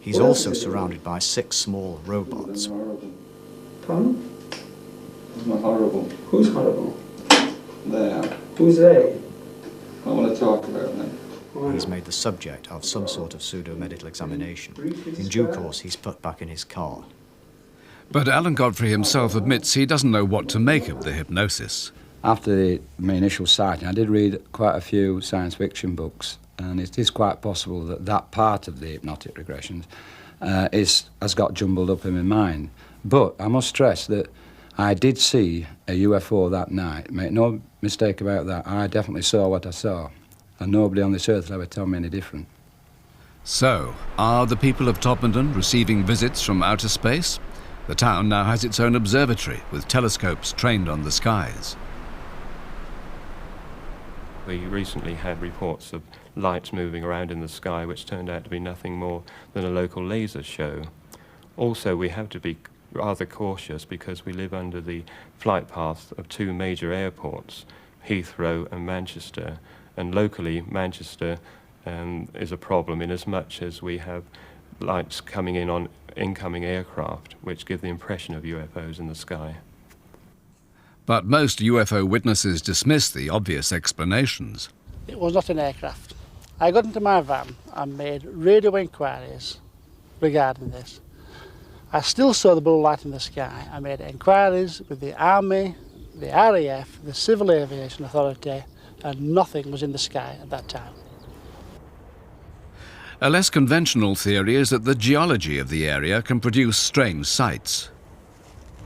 He's also surrounded by 6 small robots. Pardon? It's not horrible. Who's horrible? They are. Who's they? I want to talk about them. He's made the subject of some sort of pseudo-medical examination. In due course, he's put back in his car. But Alan Godfrey himself admits he doesn't know what to make of the hypnosis. After my initial sighting, I did read quite a few science fiction books, and it is quite possible that that part of the hypnotic regressions has got jumbled up in my mind. But I must stress that I did see a UFO that night. Make no mistake about that. I definitely saw what I saw. And nobody on this earth will ever tell me any different. So, are the people of Todmorden receiving visits from outer space? The town now has its own observatory with telescopes trained on the skies. We recently had reports of lights moving around in the sky which turned out to be nothing more than a local laser show. Also, we have to be rather cautious because we live under the flight path of two major airports, Heathrow and Manchester, and locally Manchester is a problem in as much as we have lights coming in on incoming aircraft which give the impression of UFOs in the sky. But most UFO witnesses dismiss the obvious explanations. It was not an aircraft. I got into my van and made radio inquiries regarding this. I still saw the blue light in the sky. I made inquiries with the Army, the RAF, the Civil Aviation Authority, and nothing was in the sky at that time. A less conventional theory is that the geology of the area can produce strange sights.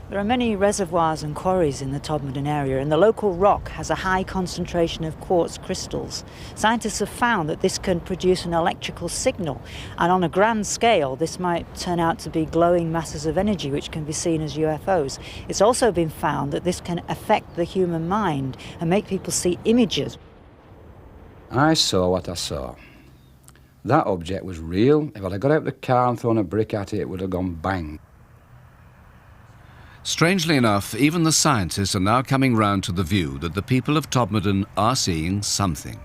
There are many reservoirs and quarries in the Todmorden area, and the local rock has a high concentration of quartz crystals. Scientists have found that this can produce an electrical signal, and on a grand scale this might turn out to be glowing masses of energy which can be seen as UFOs. It's also been found that this can affect the human mind and make people see images. I saw what I saw. That object was real. If I'd have got out of the car and thrown a brick at it, it would have gone bang. Strangely enough, even the scientists are now coming round to the view that the people of Todmorden are seeing something.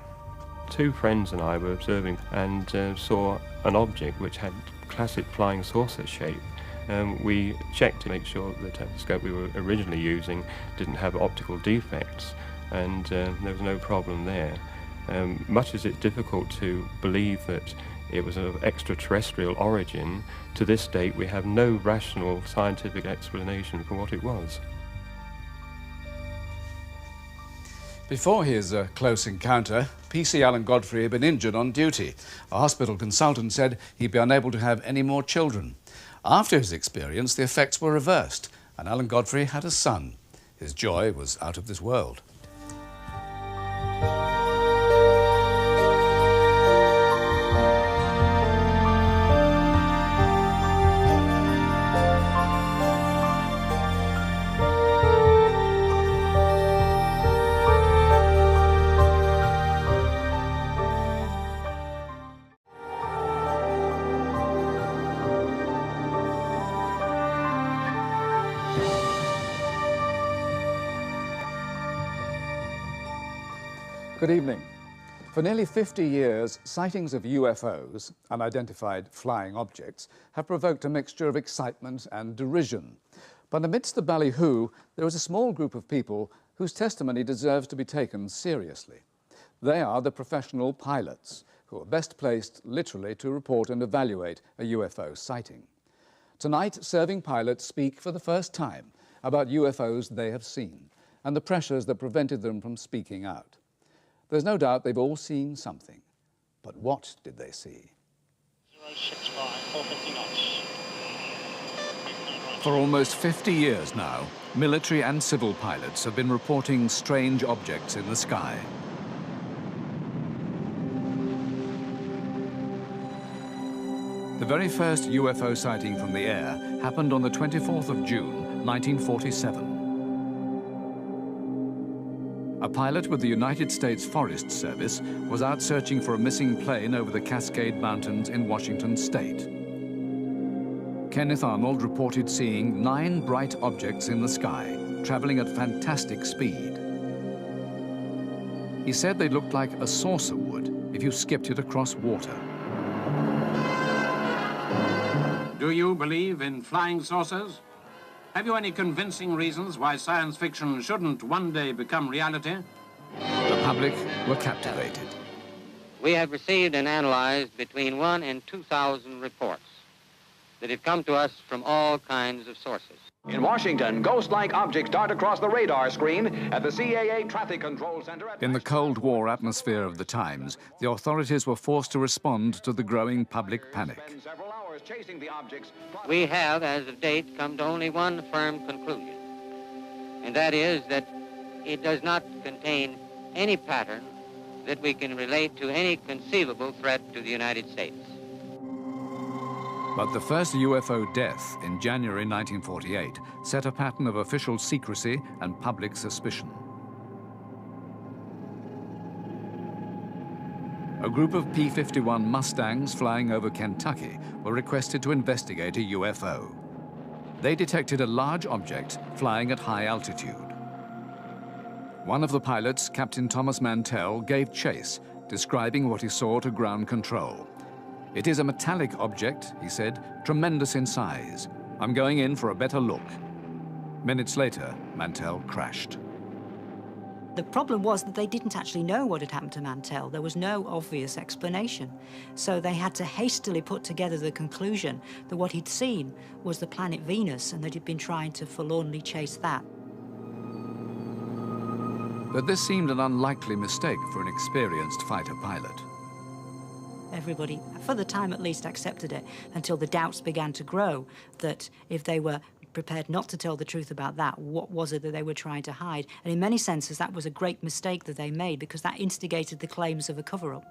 Two friends and I were observing and saw an object which had classic flying saucer shape. We checked to make sure the telescope we were originally using didn't have optical defects, and there was no problem there. Much as it's difficult to believe that it was of extraterrestrial origin, to this date we have no rational scientific explanation for what it was. Before his close encounter, PC Alan Godfrey had been injured on duty. A hospital consultant said he'd be unable to have any more children. After his experience, the effects were reversed, and Alan Godfrey had a son. His joy was out of this world. Good evening. For nearly 50 years, sightings of UFOs, unidentified flying objects, have provoked a mixture of excitement and derision. But amidst the ballyhoo, there is a small group of people whose testimony deserves to be taken seriously. They are the professional pilots, who are best placed literally to report and evaluate a UFO sighting. Tonight, serving pilots speak for the first time about UFOs they have seen and the pressures that prevented them from speaking out. There's no doubt they've all seen something. But what did they see? 065, 450 knots. For almost 50 years now, military and civil pilots have been reporting strange objects in the sky. The very first UFO sighting from the air happened on the 24th of June, 1947. A pilot with the United States Forest Service was out searching for a missing plane over the Cascade Mountains in Washington state. Kenneth Arnold reported seeing 9 bright objects in the sky, traveling at fantastic speed. He said they looked like a saucer would if you skipped it across water. Do you believe in flying saucers? Have you any convincing reasons why science fiction shouldn't one day become reality? The public were captivated. We have received and analyzed between 1,000 and 2,000 reports that have come to us from all kinds of sources. In Washington, ghost-like objects dart across the radar screen at the CAA Traffic Control Center. In the Cold War atmosphere of the times, the authorities were forced to respond to the growing public panic. We have, as of date, come to only one firm conclusion. and that is that it does not contain any pattern that we can relate to any conceivable threat to the United States. But the first UFO death in January 1948 set a pattern of official secrecy and public suspicion. A group of P-51 Mustangs flying over Kentucky were requested to investigate a UFO. They detected a large object flying at high altitude. One of the pilots, Captain Thomas Mantell, gave chase, describing what he saw to ground control. "It is a metallic object," he said, "tremendous in size. I'm going in for a better look." Minutes later, Mantell crashed. The problem was that they didn't actually know what had happened to Mantell. There was no obvious explanation. So they had to hastily put together the conclusion that what he'd seen was the planet Venus and that he'd been trying to forlornly chase that. But this seemed an unlikely mistake for an experienced fighter pilot. Everybody, for the time at least, accepted it until the doubts began to grow that if they were prepared not to tell the truth about that, what was it that they were trying to hide? And in many senses, that was a great mistake that they made because that instigated the claims of a cover-up.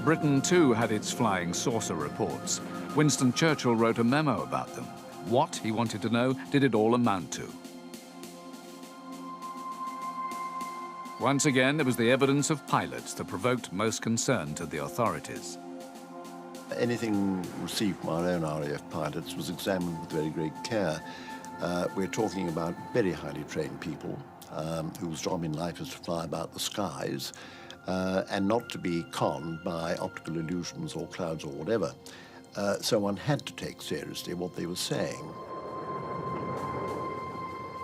Britain, too, had its flying saucer reports. Winston Churchill wrote a memo about them. What, he wanted to know, did it all amount to? Once again, it was the evidence of pilots that provoked most concern to the authorities. Anything received from our own RAF pilots was examined with very great care. We're talking about very highly trained people whose job in life is to fly about the skies and not to be conned by optical illusions or clouds or whatever. So one had to take seriously what they were saying.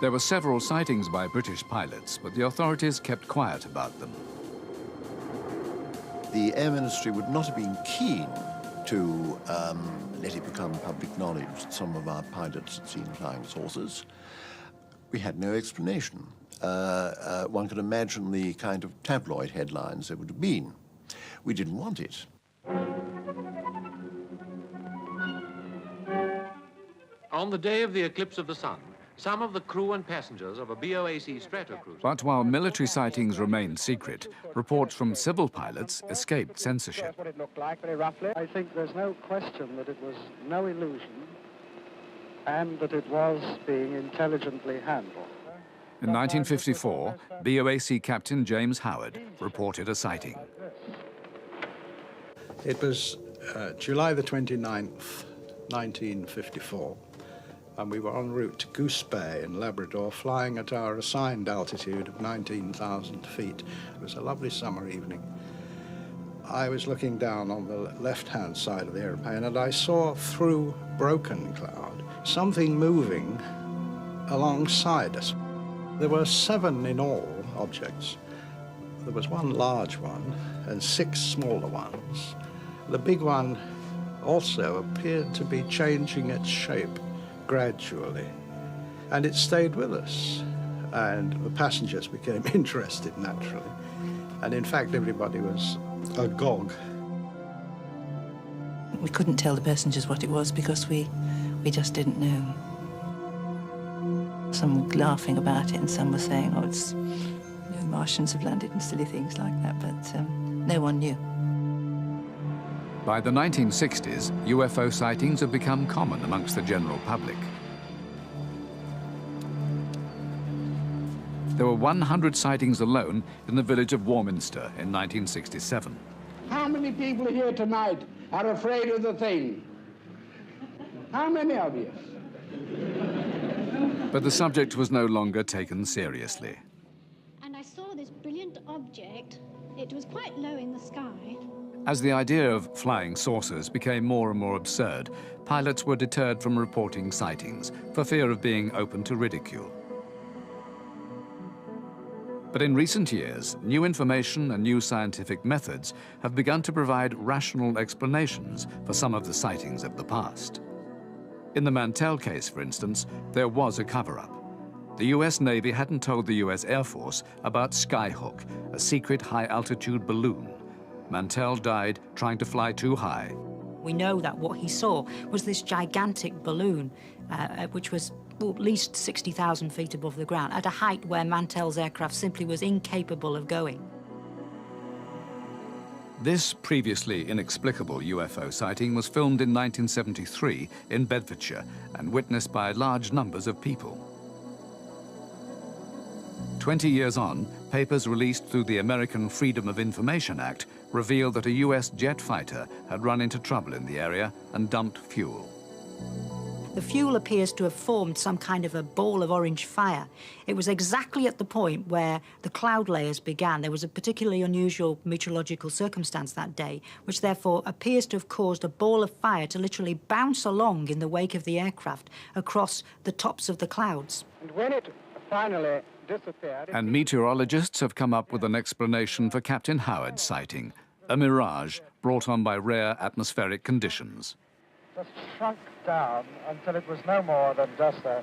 There were several sightings by British pilots, but the authorities kept quiet about them. The Air Ministry would not have been keen to let it become public knowledge that some of our pilots had seen flying saucers. We had no explanation. One could imagine the kind of tabloid headlines there would have been. We didn't want it. On the day of the eclipse of the sun, some of the crew and passengers of a BOAC stratocruiser... But while military sightings remained secret, reports from civil pilots escaped censorship. What it looked like, very roughly. I think there's no question that it was no illusion and that it was being intelligently handled. In 1954, BOAC Captain James Howard reported a sighting. It was July the 29th, 1954. And we were en route to Goose Bay in Labrador, flying at our assigned altitude of 19,000 feet. It was a lovely summer evening. I was looking down on the left-hand side of the airplane, and I saw through broken cloud something moving alongside us. There were 7 in all objects. There was one large one and 6 smaller ones. The big one also appeared to be changing its shape gradually, and it stayed with us, and the passengers became interested naturally, and in fact everybody was agog. We couldn't tell the passengers what it was because we just didn't know. Some were laughing about it and some were saying, oh, it's Martians have landed and silly things like that, but no one knew. By the 1960s, UFO sightings have become common amongst the general public. There were 100 sightings alone in the village of Warminster in 1967. How many people here tonight are afraid of the thing? How many of you? But the subject was no longer taken seriously. And I saw this brilliant object. It was quite low in the sky. As the idea of flying saucers became more and more absurd, pilots were deterred from reporting sightings for fear of being open to ridicule. But in recent years, new information and new scientific methods have begun to provide rational explanations for some of the sightings of the past. In the Mantell case, for instance, there was a cover-up. The US Navy hadn't told the US Air Force about Skyhook, a secret high-altitude balloon. Mantell died trying to fly too high. We know that what he saw was this gigantic balloon, which was at least 60,000 feet above the ground, at a height where Mantell's aircraft simply was incapable of going. This previously inexplicable UFO sighting was filmed in 1973 in Bedfordshire and witnessed by large numbers of people. 20 years on, papers released through the American Freedom of Information Act revealed that a US jet fighter had run into trouble in the area and dumped fuel. The fuel appears to have formed some kind of a ball of orange fire. It was exactly at the point where the cloud layers began. There was a particularly unusual meteorological circumstance that day, which therefore appears to have caused a ball of fire to literally bounce along in the wake of the aircraft across the tops of the clouds. And when it finally disappeared... And meteorologists have come up with an explanation for Captain Howard's sighting, a mirage brought on by rare atmospheric conditions. Just shrunk down until it was no more than just a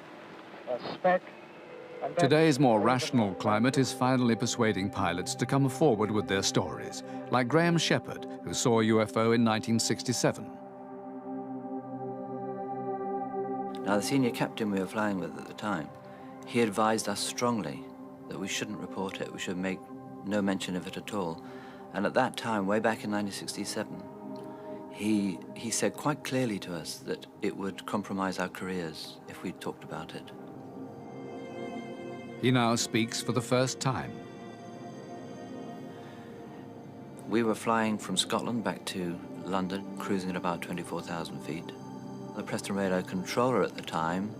speck. And Today's more rational climate is finally persuading pilots to come forward with their stories, like Graham Shepherd, who saw a UFO in 1967. Now, the senior captain we were flying with at the time, he advised us strongly that we shouldn't report it, we should make no mention of it at all. And at that time, way back in 1967, he said quite clearly to us that it would compromise our careers if we talked about it. He now speaks for the first time. We were flying from Scotland back to London, cruising at about 24,000 feet. The Preston radar controller at the time,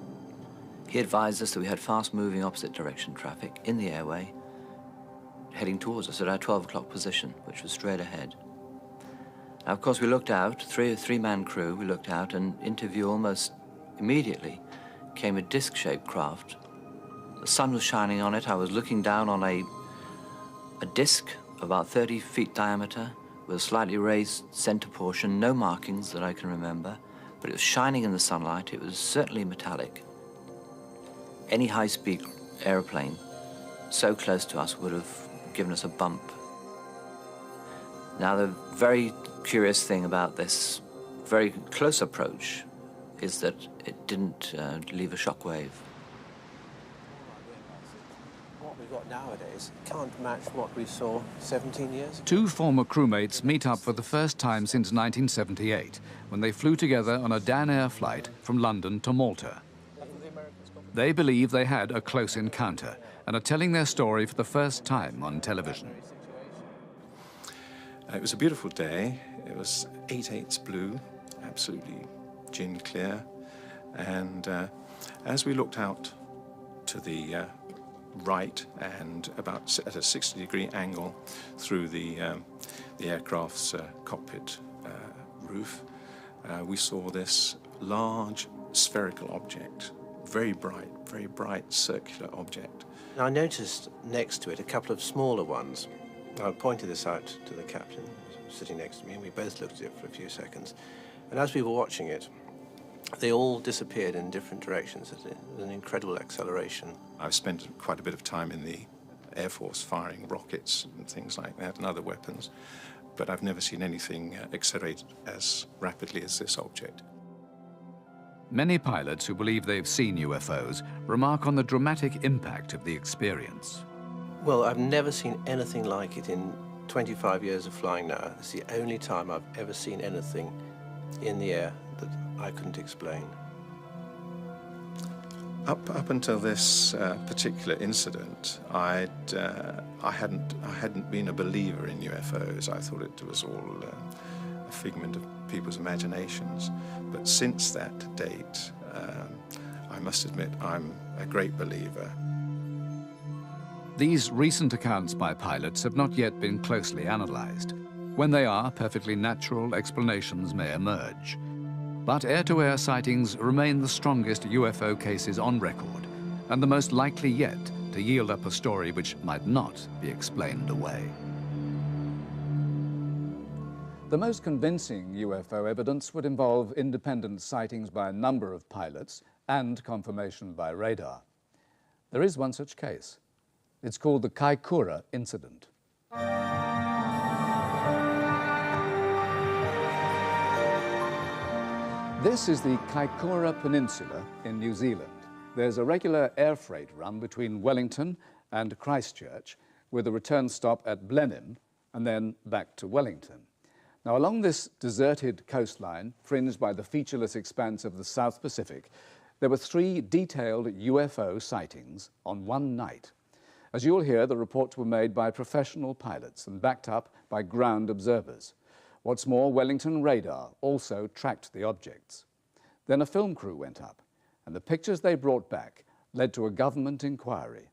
he advised us that we had fast-moving opposite direction traffic in the airway, heading towards us at our 12 o'clock position, which was straight ahead. Now, of course, we looked out, three-man crew, we looked out, and into view almost immediately came a disc-shaped craft. The sun was shining on it. I was looking down on a disc about 30 feet diameter with a slightly raised center portion, no markings that I can remember, but it was shining in the sunlight. It was certainly metallic. Any high-speed airplane so close to us would have given us a bump. Now, the very curious thing about this very close approach is that it didn't leave a shock wave. What we've got nowadays can't match what we saw 17 years ago. Two former crewmates meet up for the first time since 1978, when they flew together on a Dan Air flight from London to Malta. They believe they had a close encounter and are telling their story for the first time on television. It was a beautiful day. It was 8/8 blue, absolutely gin clear. And as we looked out to the right and about at a 60-degree angle through the aircraft's cockpit roof, we saw this large spherical object, very bright circular object. I noticed next to it a couple of smaller ones. I pointed this out to the captain sitting next to me, and we both looked at it for a few seconds. And as we were watching it, they all disappeared in different directions at an incredible acceleration. I've spent quite a bit of time in the Air Force firing rockets and things like that and other weapons, but I've never seen anything accelerate as rapidly as this object. Many pilots who believe they've seen UFOs remark on the dramatic impact of the experience. Well, I've never seen anything like it in 25 years of flying now. It's the only time I've ever seen anything in the air that I couldn't explain. Up until this particular incident, I hadn't been a believer in UFOs. I thought it was all a figment of people's imaginations. But since that date, I must admit I'm a great believer. These recent accounts by pilots have not yet been closely analyzed. When they are, perfectly natural explanations may emerge. But air-to-air sightings remain the strongest UFO cases on record, and the most likely yet to yield up a story which might not be explained away. The most convincing UFO evidence would involve independent sightings by a number of pilots and confirmation by radar. There is one such case. It's called the Kaikoura incident. This is the Kaikoura Peninsula in New Zealand. there's a regular air freight run between Wellington and Christchurch, with a return stop at Blenheim and then back to Wellington. Now, along this deserted coastline, fringed by the featureless expanse of the South Pacific, there were 3 detailed UFO sightings on one night. As you'll hear, the reports were made by professional pilots and backed up by ground observers. What's more, Wellington radar also tracked the objects. Then a film crew went up, and the pictures they brought back led to a government inquiry.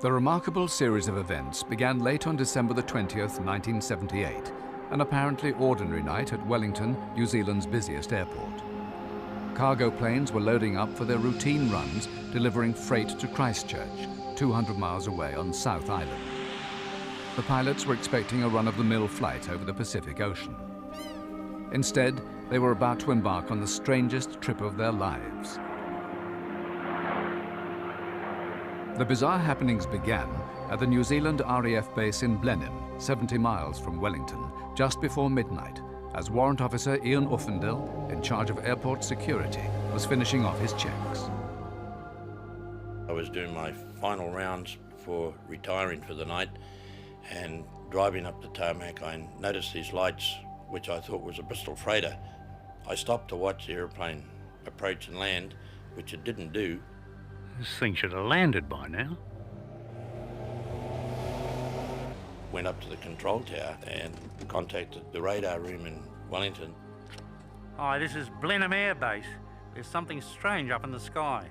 The remarkable series of events began late on December the 20th, 1978, an apparently ordinary night at Wellington, New Zealand's busiest airport. Cargo planes were loading up for their routine runs, delivering freight to Christchurch, 200 miles away on South Island. The pilots were expecting a run-of-the-mill flight over the Pacific Ocean. Instead, they were about to embark on the strangest trip of their lives. The bizarre happenings began at the New Zealand RAF base in Blenheim, 70 miles from Wellington, just before midnight, as Warrant Officer Ian Uffendil, in charge of airport security, was finishing off his checks. I was doing my final rounds before retiring for the night, and driving up the tarmac, I noticed these lights, which I thought was a Bristol freighter. I stopped to watch the airplane approach and land, which it didn't do. This thing should have landed by now. Went up to the control tower and contacted the radar room in Wellington. Hi, this is Blenheim Air Base. There's something strange up in the sky.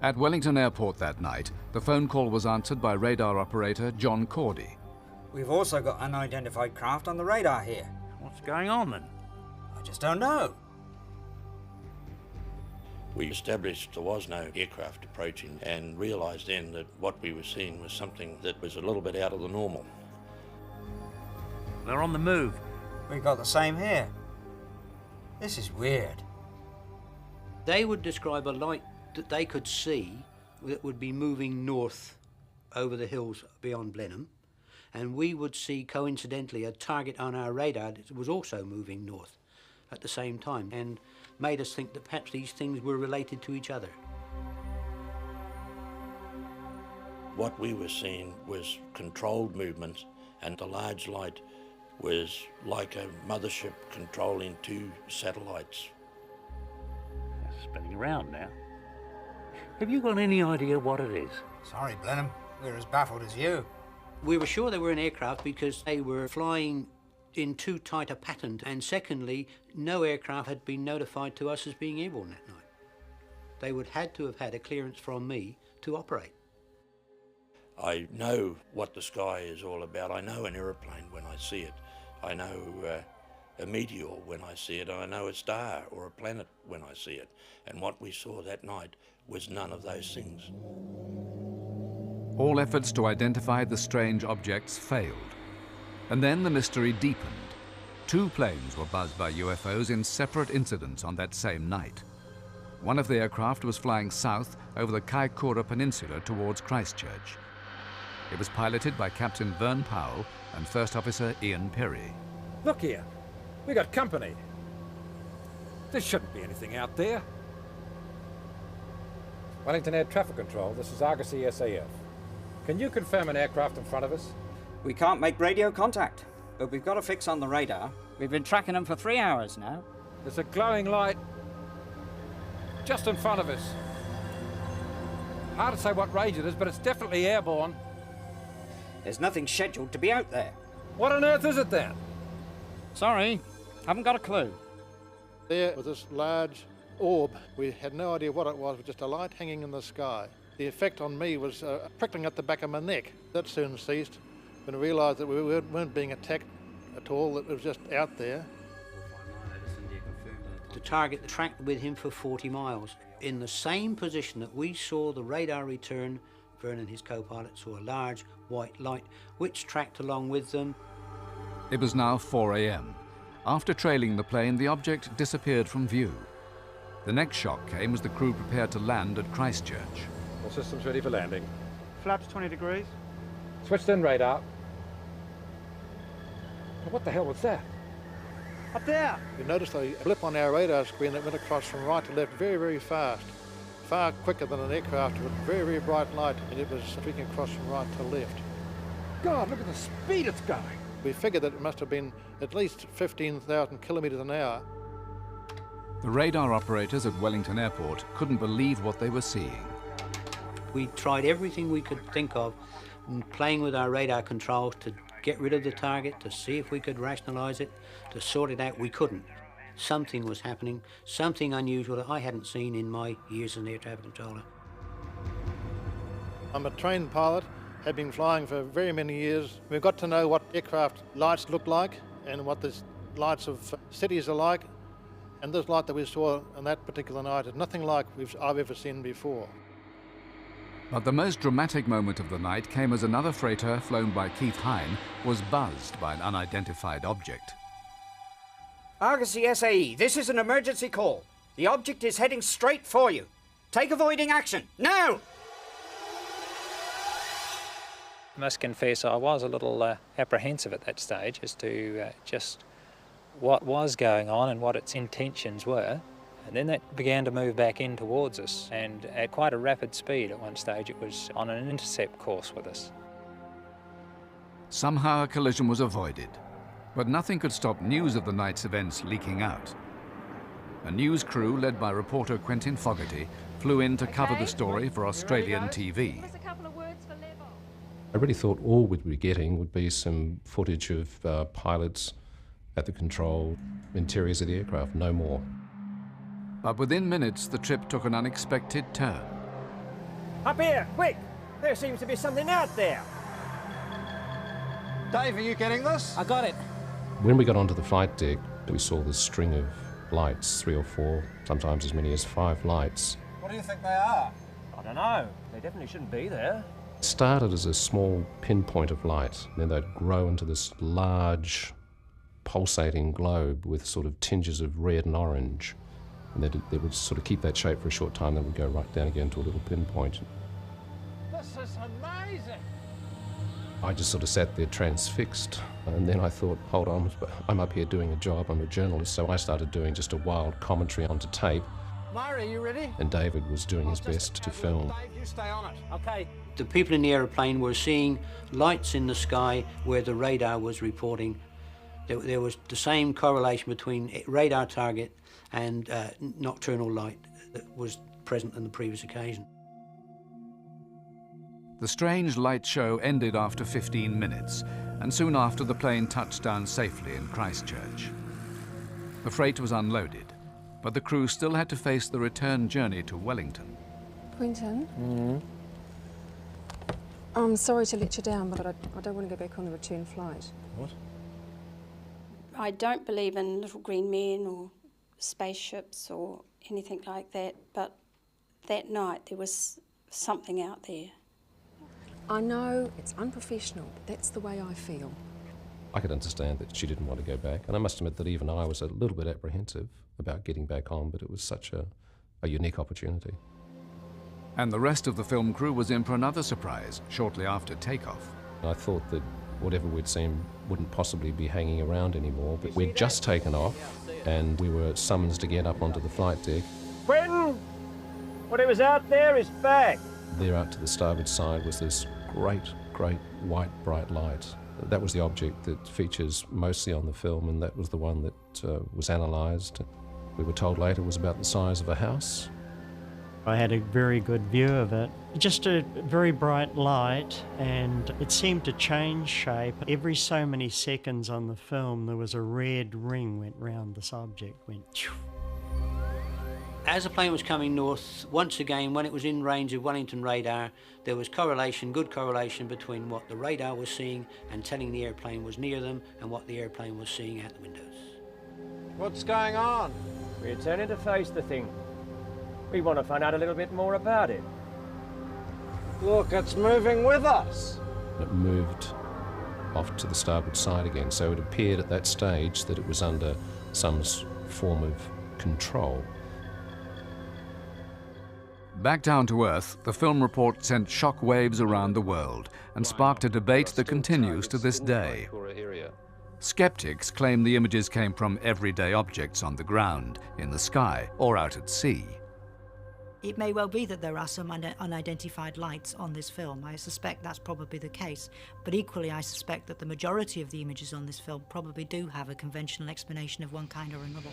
At Wellington Airport that night, the phone call was answered by radar operator John Cordy. We've also got unidentified craft on the radar here. What's going on then? I just don't know. We established there was no aircraft approaching and realised then that what we were seeing was something that was a little bit out of the normal. They're on the move. We've got the same here. This is weird. They would describe a light that they could see that would be moving north over the hills beyond Blenheim, and we would see coincidentally a target on our radar that was also moving north at the same time, and made us think that perhaps these things were related to each other. What we were seeing was controlled movements, and the large light was like a mothership controlling 2 satellites. It's spinning around now. Have you got any idea what it is? Sorry, Blenheim. We're as baffled as you. We were sure they were an aircraft because they were flying in too tight a pattern, and secondly, no aircraft had been notified to us as being airborne that night. They would had to have had a clearance from me to operate. I know what the sky is all about. I know an aeroplane when I see it. I know a meteor when I see it. I know a star or a planet when I see it. And what we saw that night was none of those things. All efforts to identify the strange objects failed. And then the mystery deepened. 2 planes were buzzed by UFOs in separate incidents on that same night. One of the aircraft was flying south over the Kaikoura Peninsula towards Christchurch. It was piloted by Captain Vern Powell and First Officer Ian Perry. Look here, we got company. There shouldn't be anything out there. Wellington Air Traffic Control, this is Argosy SAF. Can you confirm an aircraft in front of us? We can't make radio contact, but we've got a fix on the radar. We've been tracking them for 3 hours now. There's a glowing light just in front of us. Hard to say what range it is, but it's definitely airborne. There's nothing scheduled to be out there. What on earth is it then? Sorry, haven't got a clue. There was this large orb. We had no idea what it was, just a light hanging in the sky. The effect on me was prickling at the back of my neck. That soon ceased when I realised that we weren't being attacked at all, that it was just out there. The target tracked with him for 40 miles. In the same position that we saw the radar return, Vern and his co-pilot saw a large white light which tracked along with them. It was now 4 a.m. After trailing the plane, the object disappeared from view. The next shock came as the crew prepared to land at Christchurch. All systems ready for landing. Flaps 20 degrees. Switched in radar. What the hell was that? Up there! We noticed a blip on our radar screen that went across from right to left very, very fast. Far quicker than an aircraft with very, very bright light, and it was streaking across from right to left. God, look at the speed it's going. We figured that it must have been at least 15,000 kilometres an hour. The radar operators at Wellington Airport couldn't believe what they were seeing. We tried everything we could think of, playing with our radar controls to get rid of the target, to see if we could rationalise it, to sort it out. We couldn't. Something was happening, something unusual that I hadn't seen in my years as an air traffic controller. I'm a trained pilot, have been flying for very many years. We've got to know what aircraft lights look like and what the lights of cities are like. And this light that we saw on that particular night is nothing like I've ever seen before. But the most dramatic moment of the night came as another freighter flown by Keith Hine was buzzed by an unidentified object. Argosy SAE, this is an emergency call. The object is heading straight for you. Take avoiding action, now! I must confess I was a little apprehensive at that stage as to just what was going on and what its intentions were. And then that began to move back in towards us, and at quite a rapid speed at one stage it was on an intercept course with us. Somehow a collision was avoided, but nothing could stop news of the night's events leaking out. A news crew led by reporter Quentin Fogarty flew in to cover the story for Australian TV. I really thought all we'd be getting would be some footage of pilots at the control interiors of the aircraft, no more. But within minutes, the trip took an unexpected turn. Up here, quick! There seems to be something out there. Dave, are you getting this? I got it. When we got onto the flight deck, we saw this string of lights, 3 or 4, sometimes as many as 5 lights. What do you think they are? I don't know. They definitely shouldn't be there. It started as a small pinpoint of light, and then they'd grow into this large, pulsating globe with sort of tinges of red and orange. And they would sort of keep that shape for a short time, then would go right down again to a little pinpoint. This is amazing! I just sort of sat there transfixed, and then I thought, hold on, I'm up here doing a job, I'm a journalist, so I started doing just a wild commentary onto tape. Myra, are you ready? And David was doing his best to film. Dave, you stay on it. Okay. The people in the aeroplane were seeing lights in the sky where the radar was reporting. There was the same correlation between radar target and nocturnal light that was present on the previous occasion. The strange light show ended after 15 minutes, and soon after the plane touched down safely in Christchurch. The freight was unloaded, but the crew still had to face the return journey to Wellington. Quentin? I'm sorry to let you down, but I don't want to go back on the return flight. What? I don't believe in little green men or spaceships or anything like that, but that night there was something out there. I know it's unprofessional, but that's the way I feel. I could understand that she didn't want to go back, and I must admit that even I was a little bit apprehensive about getting back on, but it was such a unique opportunity. And the rest of the film crew was in for another surprise shortly after takeoff. I thought that whatever we'd seen wouldn't possibly be hanging around anymore, but we'd just taken off, and we were summoned to get up onto the flight deck. Quentin! Whatever's out there is back. There out to the starboard side was this great white bright light. That was the object that features mostly on the film, and that was the one that was analysed. We were told later it was about the size of a house. I had a very good view of it. Just a very bright light, and it seemed to change shape. Every so many seconds on the film there was a red ring went round this object, went choo. As the plane was coming north, once again, when it was in range of Wellington radar, there was correlation, good correlation between what the radar was seeing and telling the airplane was near them and what the airplane was seeing out the windows. What's going on? We're turning to face the thing. We want to find out a little bit more about it. Look, it's moving with us. It moved off to the starboard side again, so it appeared at that stage that it was under some form of control. Back down to Earth, the film report sent shock waves around the world and sparked a debate that continues to this day. Skeptics claim the images came from everyday objects on the ground, in the sky, or out at sea. It may well be that there are some unidentified lights on this film. I suspect that's probably the case. But equally, I suspect that the majority of the images on this film probably do have a conventional explanation of one kind or another.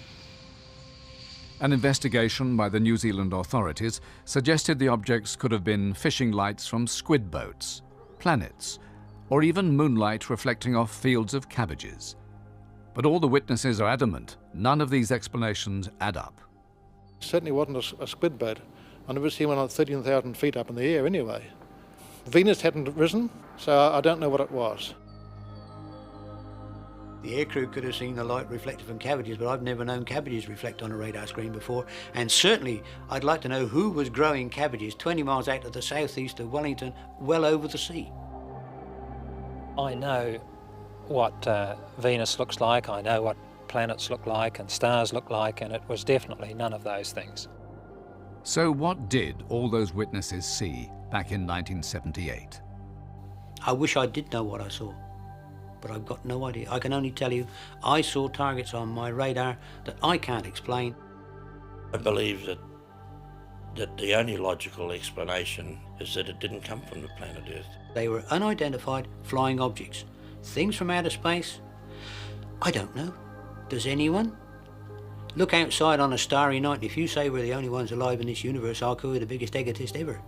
An investigation by the New Zealand authorities suggested the objects could have been fishing lights from squid boats, planets, or even moonlight reflecting off fields of cabbages. But all the witnesses are adamant none of these explanations add up. It certainly wasn't a squid boat. I never seen one on 13,000 feet up in the air anyway. Venus hadn't risen, so I don't know what it was. The aircrew could have seen the light reflected from cabbages, but I've never known cabbages reflect on a radar screen before. And certainly, I'd like to know who was growing cabbages 20 miles out to the southeast of Wellington, well over the sea. I know what Venus looks like, I know what planets look like and stars look like, and it was definitely none of those things. So what did all those witnesses see back in 1978? I wish I did know what I saw, but I've got no idea. I can only tell you I saw targets on my radar that I can't explain. I believe that the only logical explanation is that it didn't come from the planet Earth. They were unidentified flying objects. Things from outer space? I don't know. Does anyone? Look outside on a starry night, and if you say we're the only ones alive in this universe, I'll call you the biggest egotist ever.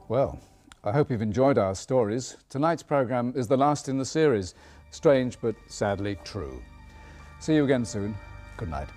Well, I hope you've enjoyed our stories. Tonight's programme is the last in the series. Strange, but sadly true. See you again soon. Good night.